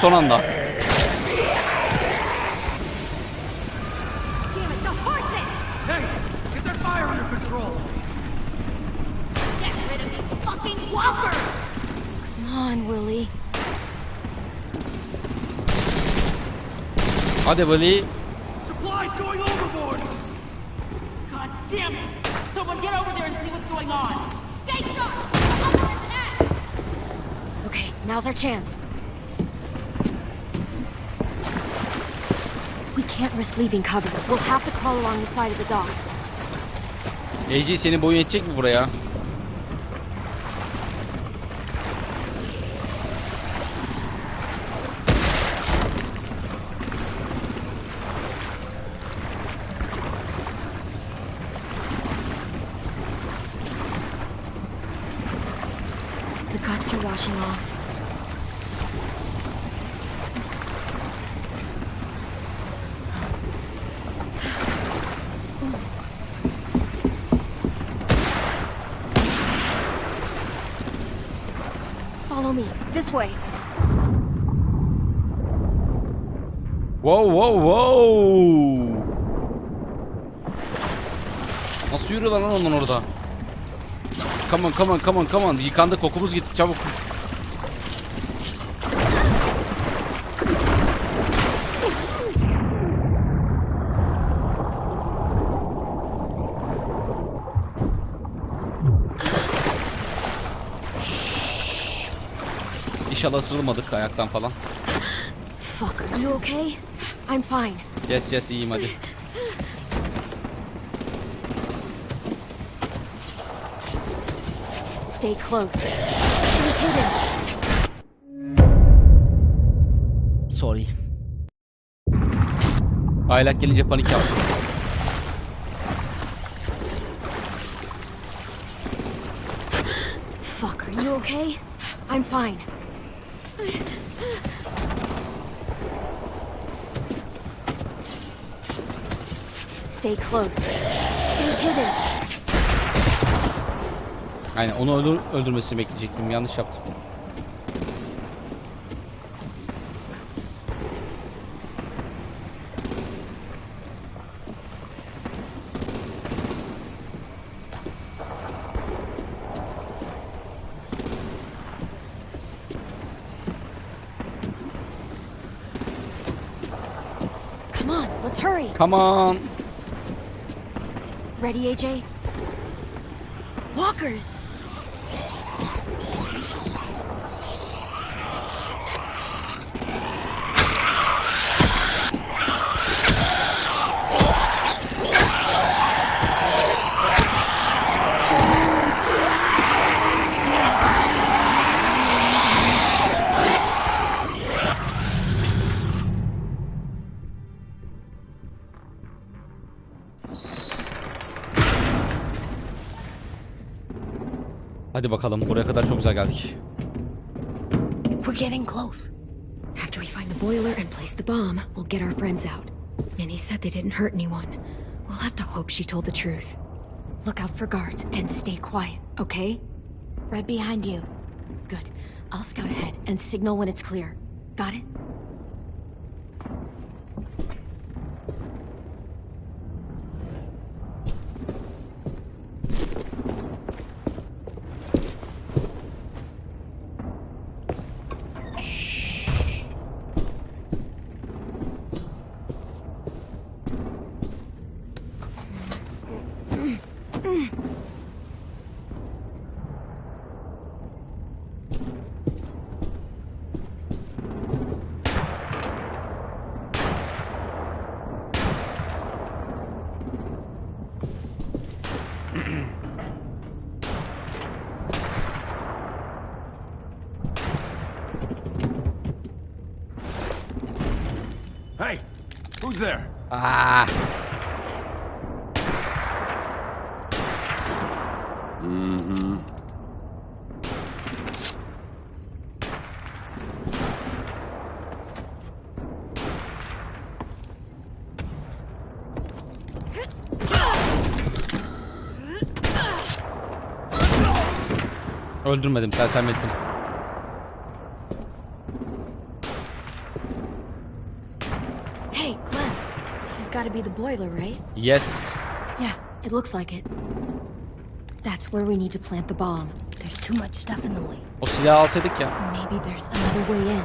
Son anda. Damn it, the horses! Hey, get their fire under control. Get rid of these fucking walkers! Come on, Willie. Hadi Willy. Supplies going overboard. God damn it! Someone get over there and see what's going on! Stay sharp! Under attack! Okay, now's our chance. We can't risk leaving cover. We'll have to crawl along the side of the dock. AJ senin boyun yetecek mi buraya? The guts are washing off. Follow me. This way. Wow wow wow. Nasıl yürüyorlar lan ondan orada? Come on come on come on come on. Yıkandı, kokumuz gitti, çabuk. İnşallah ısırılmadık ayaktan falan. Fuck, are you okay? I'm fine. Yes yes, iyiyim hadi. Stay close. Stay hidden. Sorry. Aylak gelince panik yaptım. Fuck, are you okay? I'm fine. Stay close. Stay hidden. Aynen, onu öldürmesini bekleyecektim. Yanlış yaptım. Come on, let's hurry. Come on. Ready, AJ? Walkers! Hadi bakalım, buraya kadar çok güzel geldik. We're getting close. After we find the boiler and place the bomb, we'll get our friends out. Minnie said they didn't hurt anyone. We'll have to hope she told the truth. Look out for guards and stay quiet, okay? Right behind you. Good. I'll scout ahead and signal when it's clear. Got it? Hey, who's there? Ah. Mm-hmm. Öldürmedim, sersem ettim. Hey, Clem. This has got to be the boiler, right? Yes. Yeah, it looks like it. That's where we need to plant the bomb. There's too much stuff in the way. O silahı alsaydık ya. Maybe there's another way in.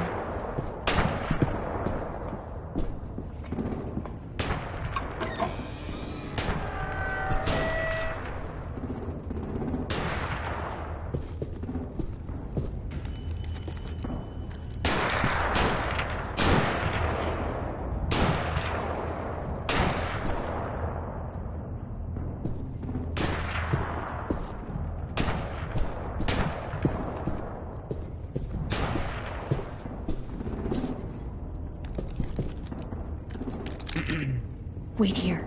Wait here.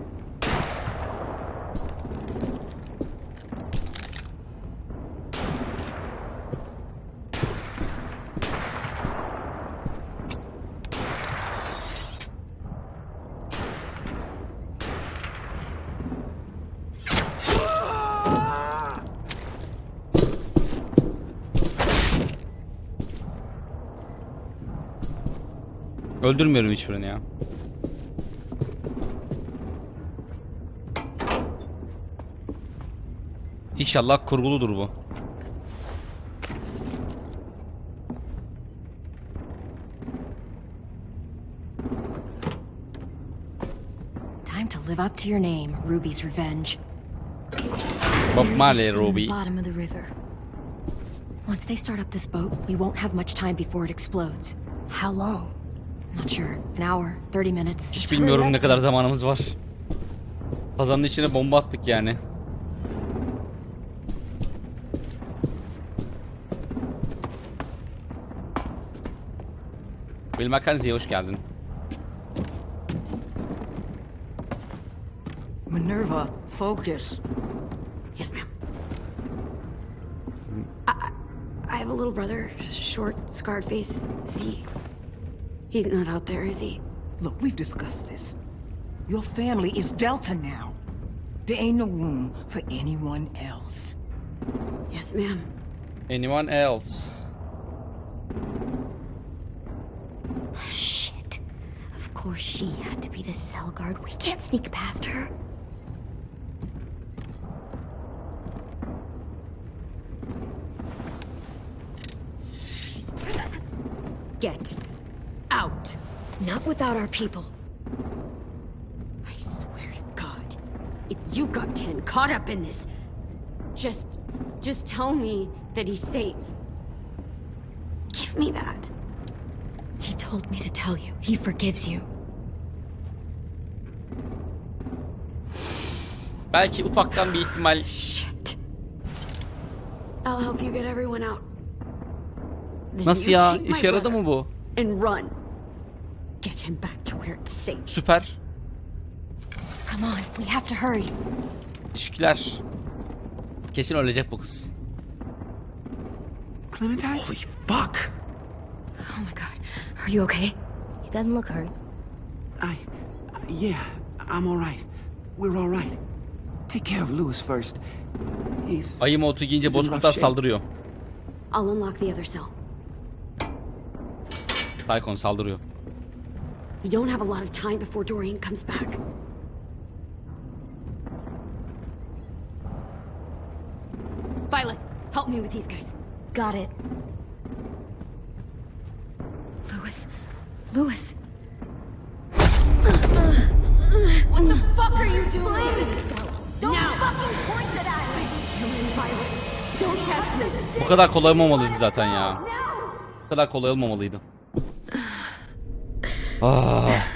Öldürmüyorum hiçbirini ya. İnşallah kurguludur bu. Time to live up to your name, Ruby's Revenge. Bob Marley, Release them in Ruby. the bottom of the river. Once they start up this boat, we won't have much time before it explodes. How long? Not sure. An hour, 30 minutes. Hiç bilmiyorum ne kadar zamanımız var. Kazanın içine bomba attık yani. Bill Mackenzie'ye hoş geldin. Minerva, focus. Yes, ma'am. I have a little brother, short, scarred face. He's not out there, is he? Look, we've discussed this. Your family is Delta now. There ain't no room for anyone else. Yes, ma'am. Anyone else? Shit. Of course she had to be the cell guard. We can't sneak past her. Get out. Not without our people. if you got 10 caught up in this. Just tell me that he's safe. Give me that. He told me to tell you. He forgives you. Belki ufaktan bir ihtimal. Shit. I'll help you get everyone out. Nasıl ya? İşe yaradı mı bu? And run. Get him back to where it's safe. Süper. Come on, we have to hurry. İlişkiler. Kesin ölecek bu kız. Clementine? Holy fuck! Oh my god. Are you okay? He doesn't look hurt. Yeah, I'm alright. We're alright. Take care of Louis first. Ayı modu giyince bozkurtlar saldırıyor. I'll unlock the other cell. Tycoon saldırıyor. We don't have a lot of time before Dorian comes back. Violet, help me with these guys. Got it. Louis. What the fuck are you doing? Don't fucking point that at me! Violet, don't test me! Bu kadar kolay olmamalıydı zaten ya. Bu kadar kolay olmamalıydı. Ah.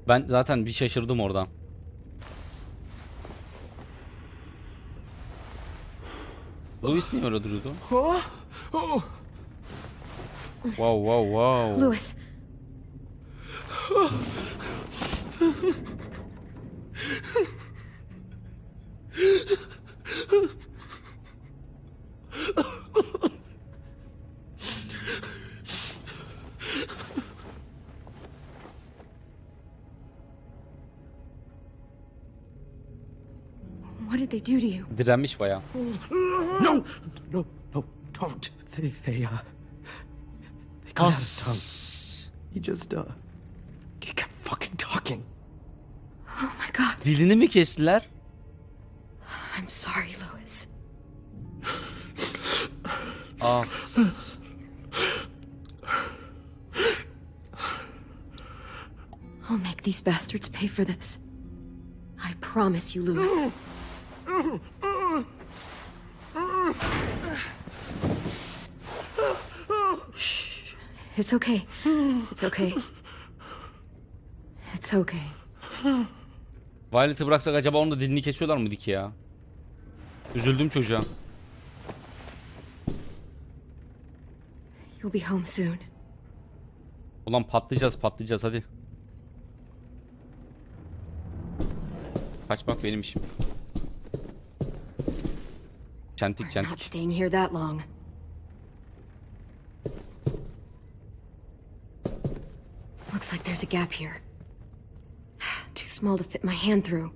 Ben zaten bir şaşırdım oradan. Louis niye öyle duruyordu? Wow. Louis. What did they do to you? Direnmiş bayağı. No, don't. They got out his tongue. He kept fucking talking. Oh my god. Dilini mi kestiler? I'm sorry, Louis. Ah. I'll make these bastards pay for this. I promise you, Louis. Shh. It's okay. It's okay. It's okay. Violet'ı bıraksak acaba onun da dilini kesiyorlar mıydı ki ya? Üzüldüm çocuğa. You'll be home soon. Ulan patlayacağız hadi. Kaçmak benim işim. Çentik. Not staying here that long. Looks like there's a gap here. Too small to fit my hand through.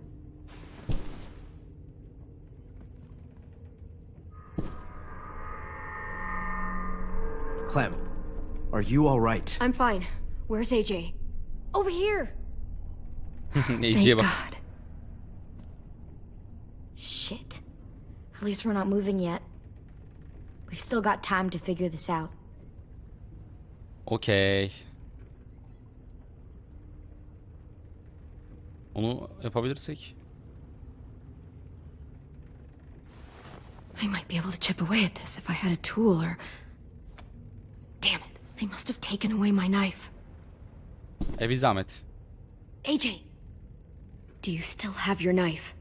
Clem, are you alright? I'm fine. Where's AJ? Over here. AJ'ye bak. God. Shit. At least we're not moving yet. We've still got time to figure this out. Okey. Onu yapabilirsek. I might be able to chip away at this if I had a tool or... Damn it. They must have taken away my knife. Bir zahmet. AJ! Do you still have your knife?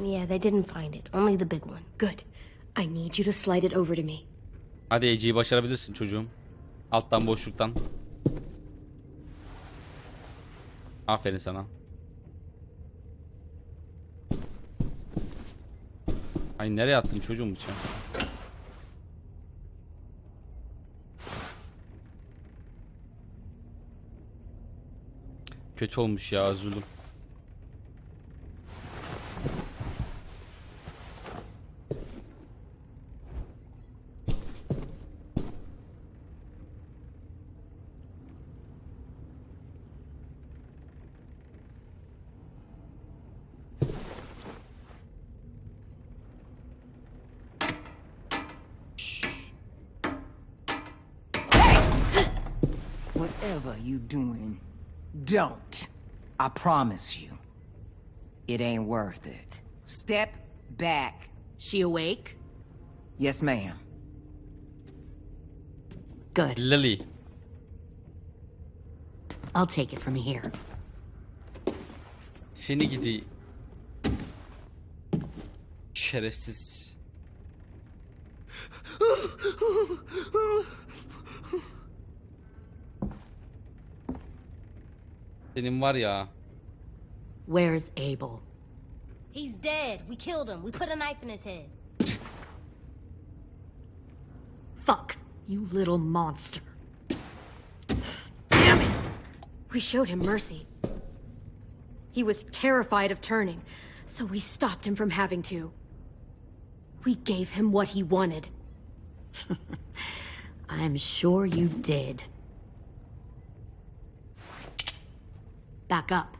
Yeah, they didn't find it. Only the big one. Good. I need you to slide it over to me. Hadi AJ'yi başarabilirsin çocuğum. Alttan boşluktan. Aferin sana. Ay nereye attın çocuğum bıçağı? Kötü olmuş ya, üzüldüm. Whatever you doing, don't. I promise you. It ain't worth it. Step back. She awake? Yes, ma'am. Good. Lily. I'll take it from here. Seni gidi. Şerefsiz. Senin var ya. Where's Abel? He's dead. We killed him. We put a knife in his head. Fuck, you little monster. Damn it! We showed him mercy. He was terrified of turning, so we stopped him from having to. We gave him what he wanted. I'm sure you did. Back up.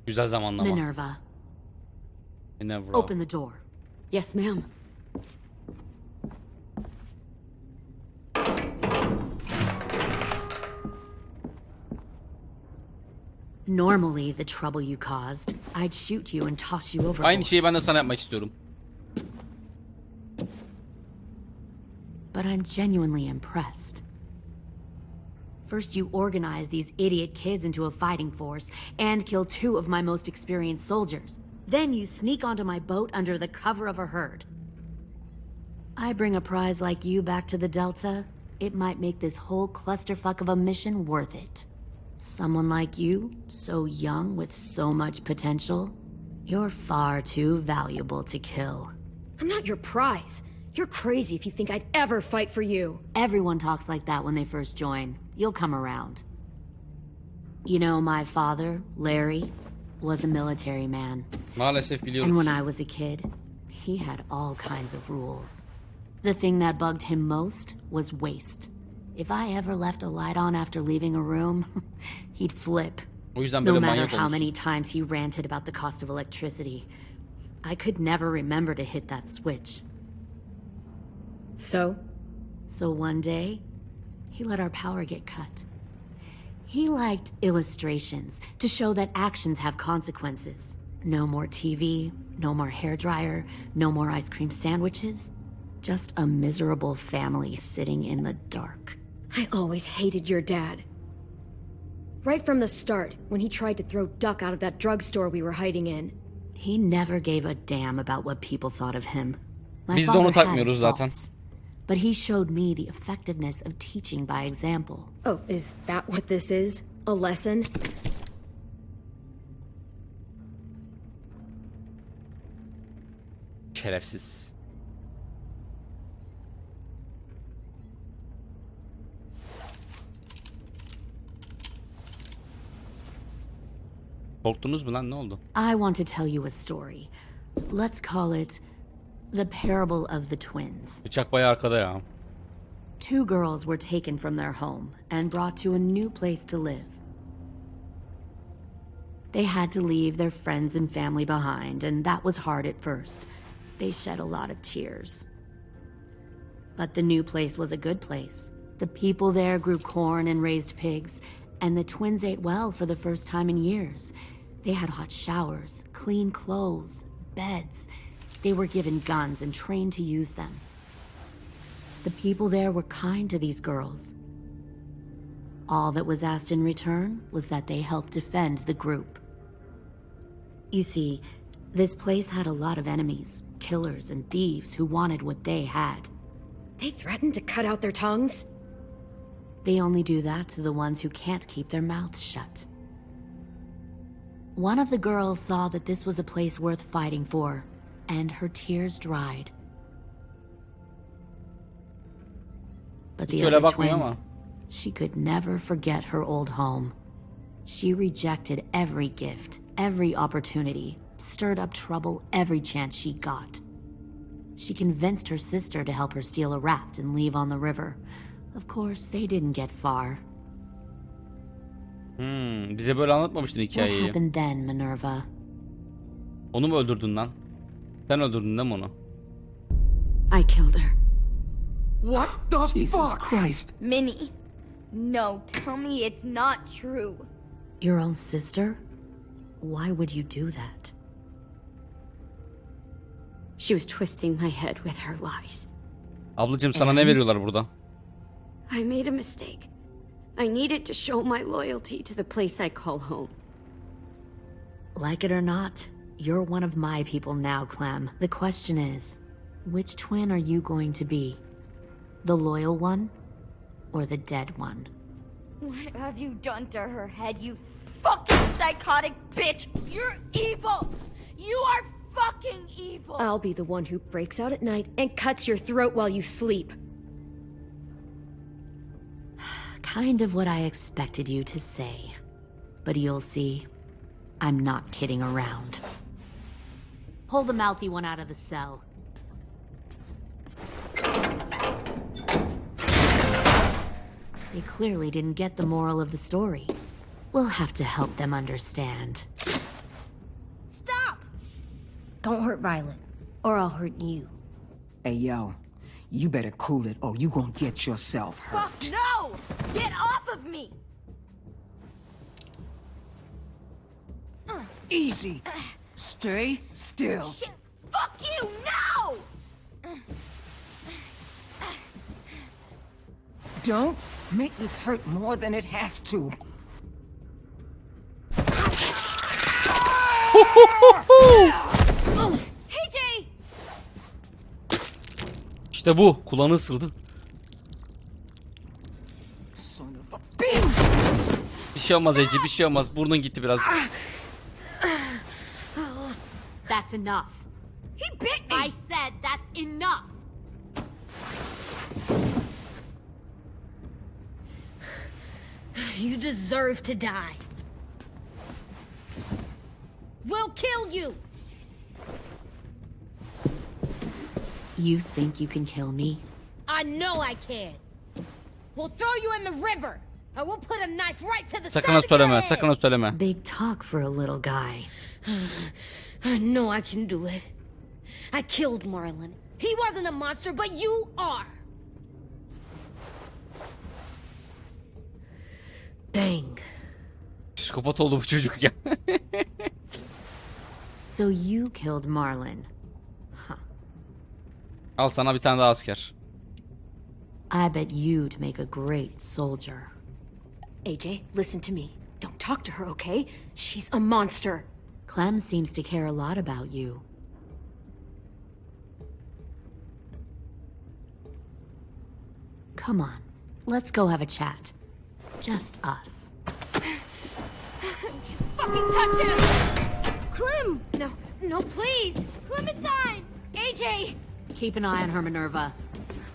Güzel zamanlama. Minerva. Minerva. Open the door. Yes, ma'am. Normally, the trouble you caused, I'd shoot you and toss you over. Aynı şeyi ben de sana yapmak istiyorum. But I'm genuinely impressed. First, you organize these idiot kids into a fighting force and kill 2 of my most experienced soldiers. Then you sneak onto my boat under the cover of a herd. I bring a prize like you back to the Delta, it might make this whole clusterfuck of a mission worth it. Someone like you, so young with so much potential, you're far too valuable to kill. I'm not your prize. You're crazy if you think I'd ever fight for you. Everyone talks like that when they first join. You'll come around. You know, my father, Larry, was a military man. Maalesef biliyoruz. And when I was a kid, he had all kinds of rules. The thing that bugged him most was waste. If I ever left a light on after leaving a room, he'd flip. O yüzden böyle No matter manyak how olmuşsun. many times he ranted about the cost of electricity, I could never remember to hit that switch. So? So one day, he let our power get cut. He liked illustrations to show that actions have consequences. No more TV, no more hairdryer, no more ice cream sandwiches. Just a miserable family sitting in the dark. I always hated your dad. Right from the start, when he tried to throw Duck out of that drugstore we were hiding in. He never gave a damn about what people thought of him. My Biz de onu father had takmıyoruz his zaten. faults, but he showed me the effectiveness of teaching by example. Oh, is that what this is? A lesson? Şerefsiz. Korktunuz mu lan, ne oldu? I want to tell you a story. Let's call it the parable of the twins. Bıçak bayağı arkada ya. 2 girls were taken from their home and brought to a new place to live. They had to leave their friends and family behind, and that was hard at first. They shed a lot of tears. But the new place was a good place. The people there grew corn and raised pigs, and the twins ate well for the first time in years. They had hot showers, clean clothes, beds. They were given guns and trained to use them. The people there were kind to these girls. All that was asked in return was that they help defend the group. You see, this place had a lot of enemies, killers and thieves who wanted what they had. They threatened to cut out their tongues? They only do that to the ones who can't keep their mouths shut. One of the girls saw that this was a place worth fighting for, and her tears dried. But the Hiç öyle other bakmıyor twin, ama. she could never forget her old home. She rejected every gift, every opportunity, stirred up trouble every chance she got. She convinced her sister to help her steal a raft and leave on the river. Of course, they didn't get far. Bize böyle anlatmamıştın What hikayeyi. happened then, Minerva? Onu mu öldürdün lan? Sen öldürdün değil mi onu? I killed her. What the Jesus fuck? Christ. Minnie, no, tell me it's not true. Your own sister? Why would you do that? She was twisting my head with her lies. Ablacığım sana ne veriyorlar burada? I made a mistake. I needed to show my loyalty to the place I call home. Like it or not, you're one of my people now, Clem. The question is, which twin are you going to be? The loyal one or the dead one? What have you done to her head, you fucking psychotic bitch? You're evil! You are fucking evil! I'll be the one who breaks out at night and cuts your throat while you sleep. Kind of what I expected you to say. But you'll see, I'm not kidding around. Pull the mouthy one out of the cell. They clearly didn't get the moral of the story. We'll have to help them understand. Stop! Don't hurt Violet, or I'll hurt you. Hey, yo. You better cool it or you gonna get yourself hurt. Fuck no! Get off of me! Easy. Stay still. Shit! Fuck you! No! Don't make this hurt more than it has to. Hey Jay! İşte bu. Kulağını ısırdı. Son of a bitch! Bir şey olmaz Ece, bir şey olmaz. Burnun gitti birazcık. That's enough. He bit me! I said that's enough. You deserve to die. We'll kill you! You think you can kill me? I know I can. We'll throw you in the river. I will put a knife right to the Sakın side ha of your söyleme, head. sakın ha söyleme. Big talk for a little guy. I know I can do it. I killed Marlon. He wasn't a monster, but you are. Dang. Psikopat oldu bu çocuk ya. So you killed Marlon. Al sana bir tane daha asker. I bet you'd make a great soldier. AJ, listen to me. Don't talk to her, okay? She's a monster. Clem seems to care a lot about you. Come on, let's go have a chat. Just us. Fucking touch him! Clem! No, please! Clementine! AJ! Keep an eye on her, Minerva.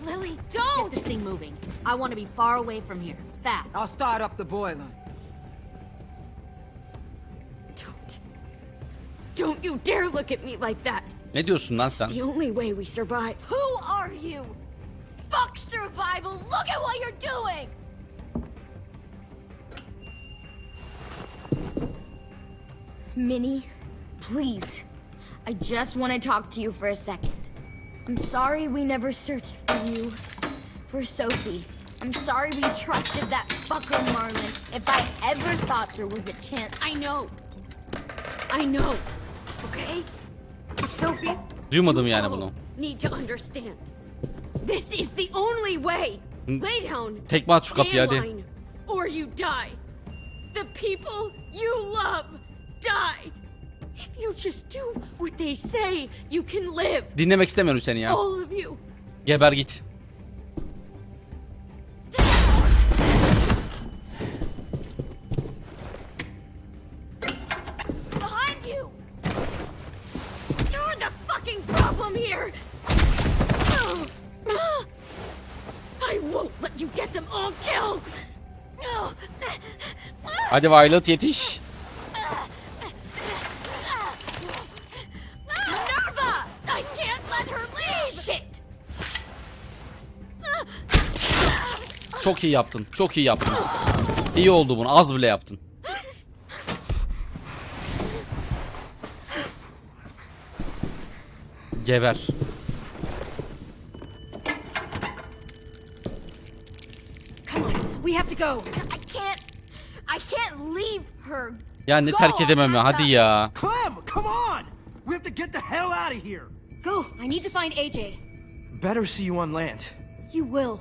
Lily, Get don't! this thing moving. I want to be far away from here. Fast. I'll start up the boiler. Don't you dare look at me like that! Ne diyorsun lan sen? The only way we survive. Who are you? Fuck survival! Look at what you're doing! Minnie, please. I just want to talk to you for a second. I'm sorry we never searched for you. For Sophie. I'm sorry we trusted that fucker Marlon. If I ever thought there was a chance. I know. Okay? Sophie's Duymadım yani bunu. need to understand. This is the only way. Lay down. Tekme at şu kapıyı Stand hadi. line, or you die. The people you love die. If you just do what they say, you can live. Dinlemek istemiyorum seni ya. All of you. Geber git. Behind you. You're the fucking problem here. I won't let you get them all killed. Hadi Violet yetiş. Minerva! I can't let her leave! Shit! Çok iyi yaptın. Çok iyi yaptın. İyi oldu bunu. Az bile yaptın. Geber. Come on, we have to go. I can't leave her. Ya ne terk edemem ya, hadi ya. Clem, come on! We have to get the hell out of here. Go. I need to find AJ. Better see you on land. You will.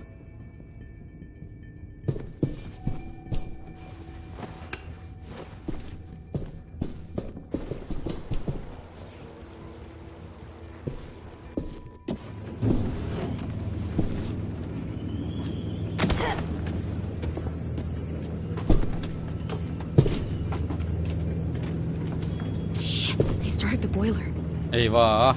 Shit, they started the boiler. Eyvah.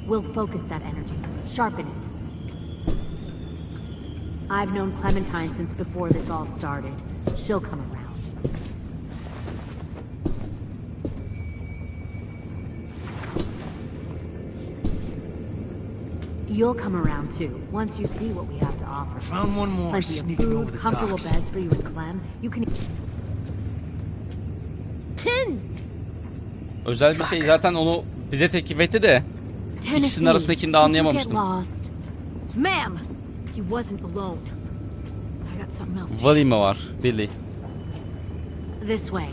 We'll focus that energy, sharpen it. I've known Clementine since before this all started. She'll come around. You'll come around too, once you see what we have to offer. Found one more Plenty of sneaking food, over the comfortable docks. beds for you and Clem. You can... Tin! Özel bir şey zaten onu bize teklif etti de ikisinin arasındakini de anlayamamıştım. Ma'am, he wasn't alone. I got something else to Willy mi var? Billy. This way.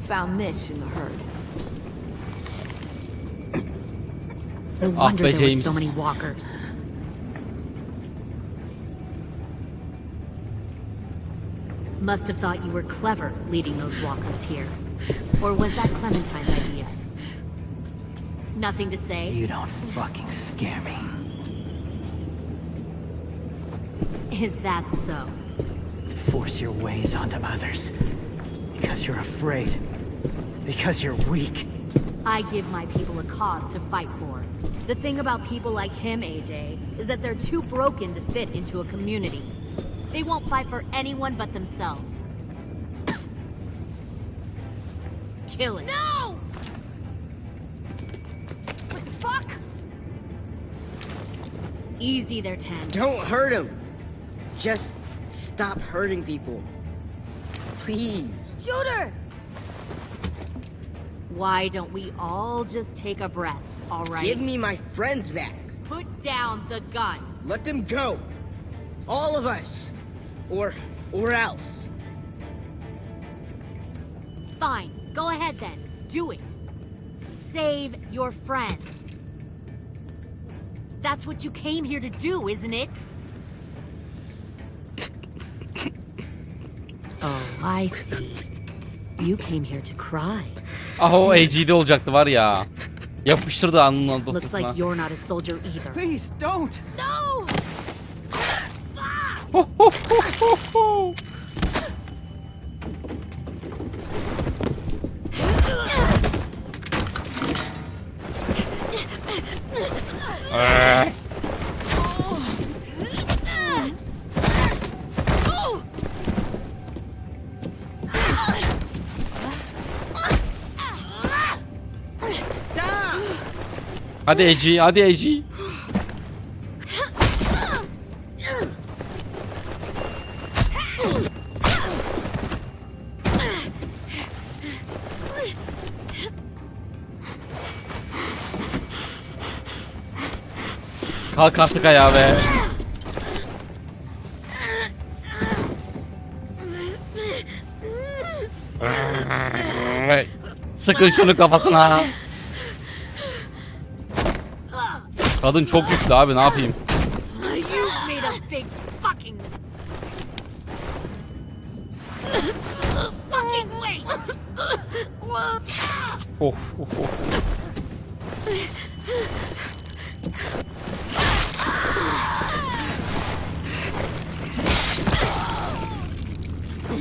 Found this in the herd. No wonder there were so many walkers. Must have thought you were clever leading those walkers here. Or was that Clementine's idea? Nothing to say? You don't fucking scare me. Is that so? Force your ways onto others. Because you're afraid. Because you're weak. I give my people a cause to fight for. The thing about people like him, AJ, is that they're too broken to fit into a community. They won't fight for anyone but themselves. Kill it. No! What the fuck? Easy there, 10. Don't hurt him. Just stop hurting people. Please. Shoot her! Why don't we all just take a breath, all right? Give me my friends back. Put down the gun. Let them go. All of us. Or else. Fine. Go ahead then. Do it. Save your friends. That's what you came here to do, isn't it? Oh, I see. You came here to cry. Ah, o AG'de olacaktı var ya. Yapıştırdı alnının Looks ortasına. like you're not a soldier either. Please don't. No! Hadi AG, hadi AG. Kalk artık ayağa be. Sıkın şunu kafasına. Kadın çok güçlü abi, ne yapayım? You made a big fucking fucking wait. Of of of.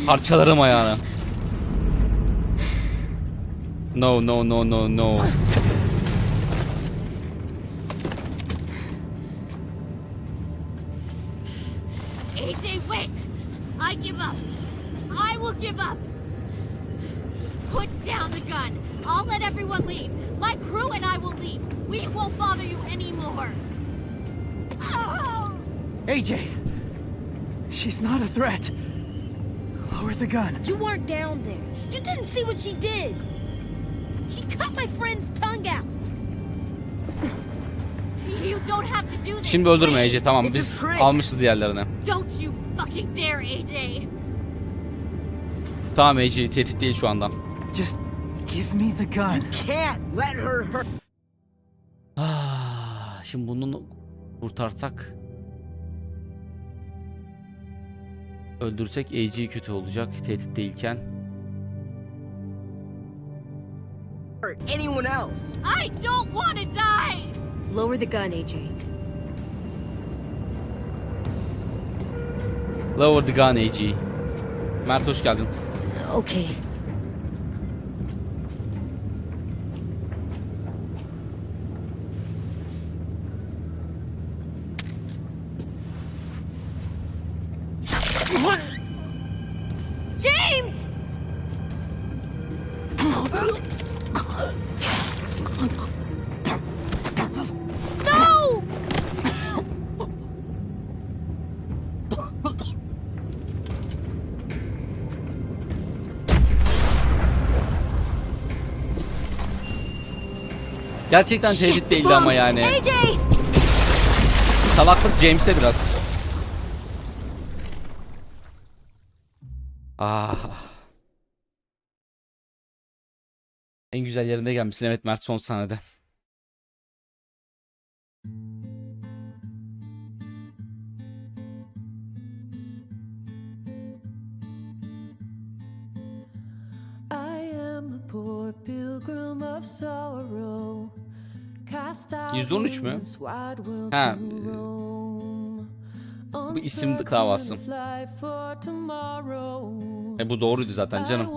Parçalarım ayağını. No no no no no. AJ, wait! I give up. I will give up. Put down the gun. I'll let everyone leave. My crew and I will leave. We won't bother you anymore. AJ! She's not a threat. Lower the gun. You weren't down there. You didn't see what she did. She cut my friend's tongue out. You don't have to do this. Şimdi öldürme AJ, tamam biz almışız diğerlerini. Don't you fucking dare, AJ. Tamam AJ, tehdit değil şu anda. Just give me the gun. Can't let her hurt. Şimdi bunu kurtarsak, öldürsek AJ kötü olacak tehdit değilken. Anyone else? I don't want to die. Lower the gun, AJ. Lower the gun AJ. Mert hoş geldin. Okay. James! No! Gerçekten tehdit değildi ama yani. AJ! Salaklık James'e biraz. En güzel yerinde gelmişsin. Evet Mert, son sahnede. %13 mü? Ha. Bu isim davası. Bu doğruydu zaten canım.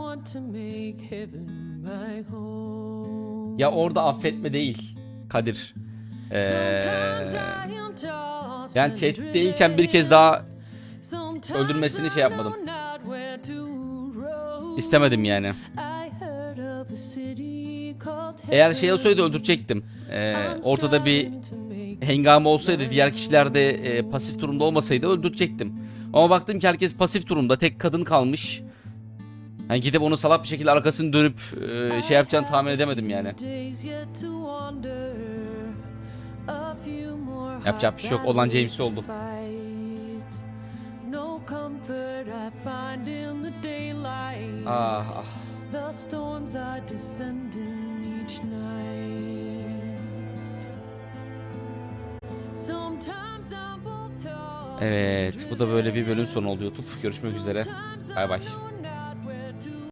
Ya orada affetme değil Kadir. Yani tehdit değilken bir kez daha öldürmesini şey yapmadım. İstemedim yani. Eğer şey olsaydı öldürecektim. Ortada bir hengame olsaydı, diğer kişiler de pasif durumda olmasaydı öldürecektim. Ama baktım ki herkes pasif durumda, tek kadın kalmış. Yani gidip onu salak bir şekilde arkasını dönüp şey yapacağını tahmin edemedim yani. Yapacak bir şey yok. Olan James oldu. Ah. Evet, bu da böyle bir bölüm sonu oldu YouTube. Görüşmek üzere. Bay bay.